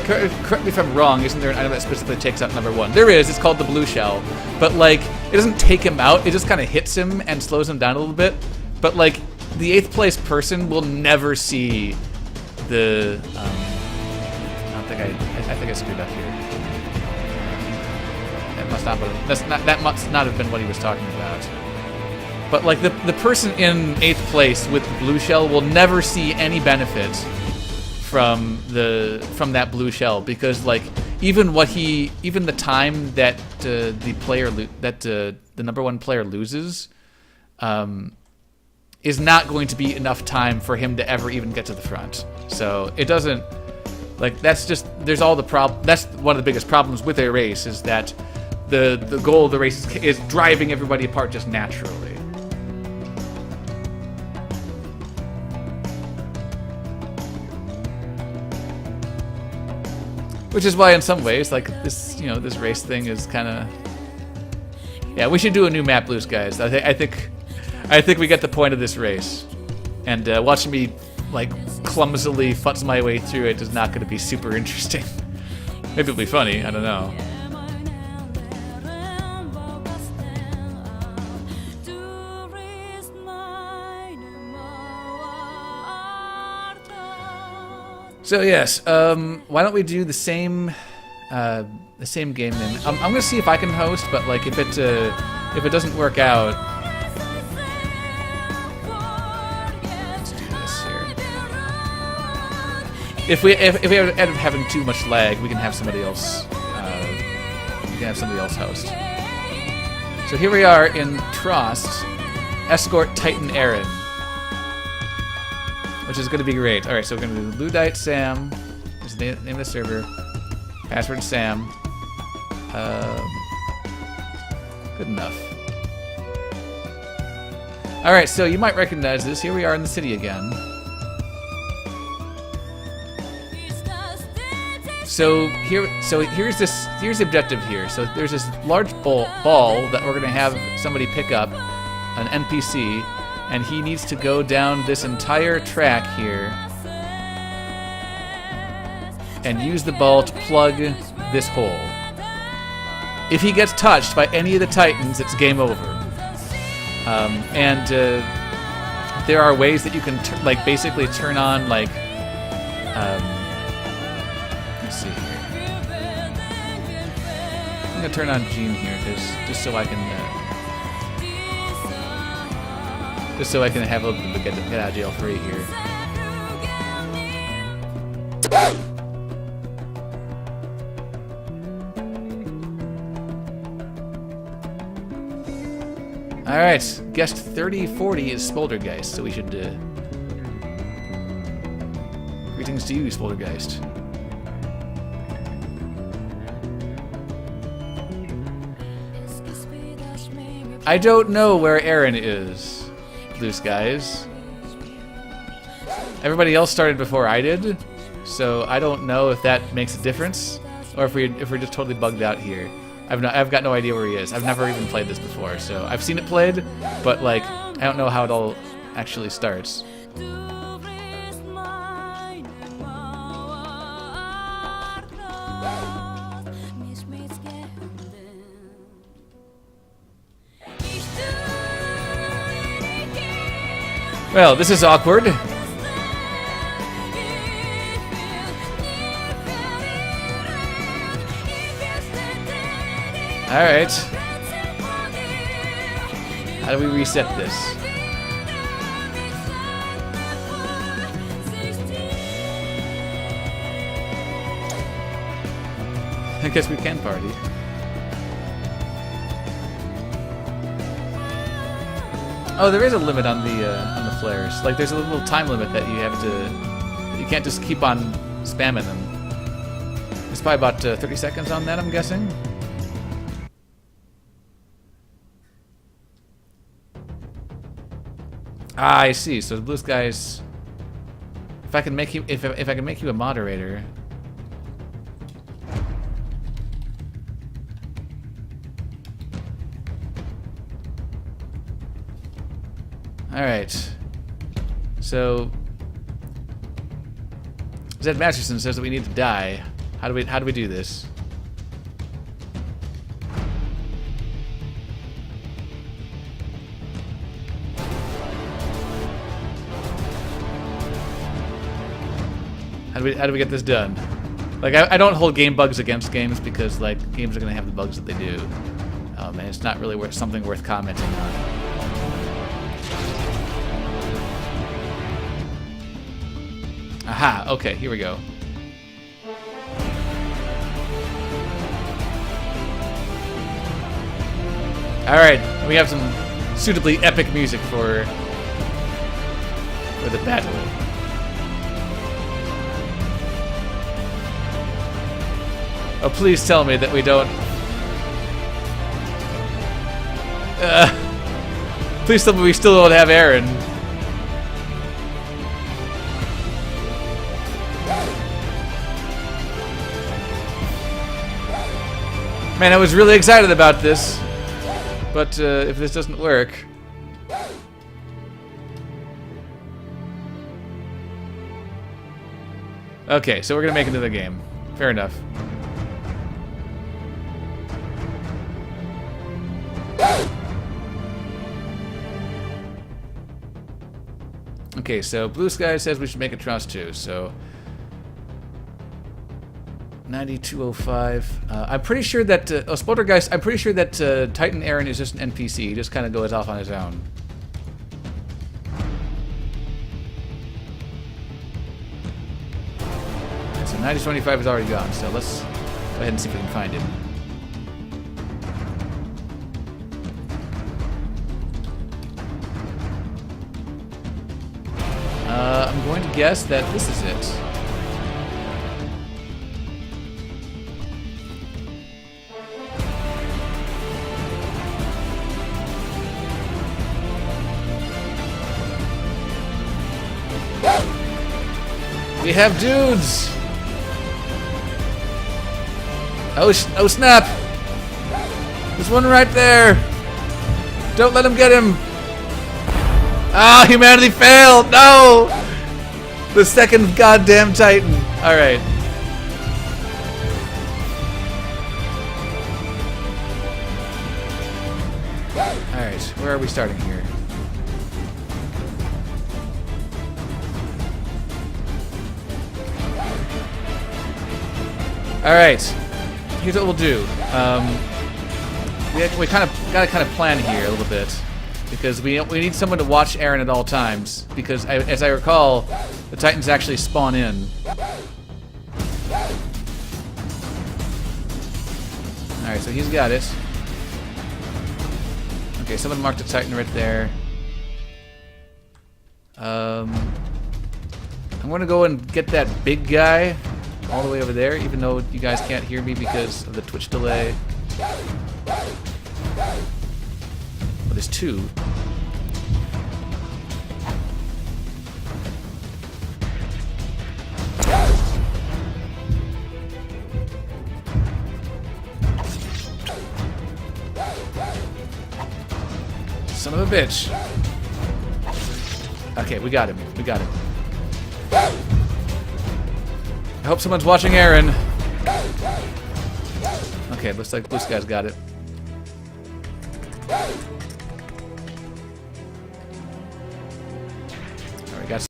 S1: correct me if I'm wrong, isn't there an item that specifically takes out number one? There is, it's called the blue shell. But like, it doesn't take him out, it just kind of hits him and slows him down a little bit. But like, the 8th place person will never see the, I think I screwed up here. That must not have been what he was talking about. But like, the person in 8th place with the blue shell will never see any benefit from that blue shell, because like even the time that the number one player loses is not going to be enough time for him to ever even get to the front. So it doesn't, like, that's just, there's all the that's one of the biggest problems with a race, is that the goal of the race is driving everybody apart just naturally. Which is why, in some ways, like this, this race thing is kind of, yeah. We should do a new map, Blues guys. I think we get the point of this race, and watching me like clumsily futz my way through it is not going to be super interesting. Maybe it'll be funny. I don't know. So yes, why don't we do the same game then? I'm gonna see if I can host, but like if it doesn't work out, let's do this here. If we end up having too much lag, we can have somebody else. Host. So here we are in Trost, Escort Titan Aaron, which is going to be great. All right, so we're going to do Ludite Sam. Is the name of the server. Password Sam. Good enough. All right, so you might recognize this. Here we are in the city again. So here's the objective here. So there's this large ball that we're going to have somebody pick up, an NPC. And he needs to go down this entire track here and use the ball to plug this hole. If he gets touched by any of the Titans, it's game over. There are ways that you can basically turn on let's see here. I'm gonna turn on Gene here just so I can. Just so I can have a little bit of get out of jail free here. Alright, guest 3040 is Spoldergeist, so we should greetings to you, Spoldergeist. I don't know where Aaron is. Blue skies. Everybody else started before I did, so I don't know if that makes a difference, or if we're just totally bugged out here. I've got no idea where he is. I've never even played this before, so I've seen it played, but like I don't know how it all actually starts. Well, this is awkward. Alright. How do we reset this? I guess we can party. Oh, there is a limit on the flares. Like, there's a little time limit that you have to. You can't just keep on spamming them. It's probably about 30 seconds on that, I'm guessing. Ah, I see. So the blue skies. If I can make you, if I can make you a moderator. All right. So Zed Masterson says that we need to die. How do we do this? How do we get this done? Like, I don't hold game bugs against games because, like, games are gonna have the bugs that they do. Oh man, it's not really something worth commenting on. Aha, okay, here we go. Alright, we have some suitably epic music for the battle. Oh, please tell me that we don't... please tell me we still don't have Aaron. Man, I was really excited about this, but if this doesn't work... Okay, so we're gonna make it into the game. Fair enough. Okay, so Blue Sky says we should make a trust too, so... 9205. I'm pretty sure that Spoltergeist. I'm pretty sure that Titan Aaron is just an NPC. He just kind of goes off on his own. So 9025 is already gone. So let's go ahead and see if we can find him. I'm going to guess that this is it. We have dudes! Oh snap! There's one right there! Don't let him get him! Ah, humanity failed! No! The second goddamn Titan. Alright. Alright, where are we starting here? Alright, here's what we'll do. We gotta kind of plan here a little bit, because we need someone to watch Aaron at all times, because as I recall, the Titans actually spawn in. Alright, so he's got it. Okay, someone marked a Titan right there. I'm gonna go and get that big guy all the way over there, even though you guys can't hear me because of the Twitch delay. But there's two. Son of a bitch. Okay, we got him. We got him. I hope someone's watching Aaron. Okay, looks like Blue Sky's got it.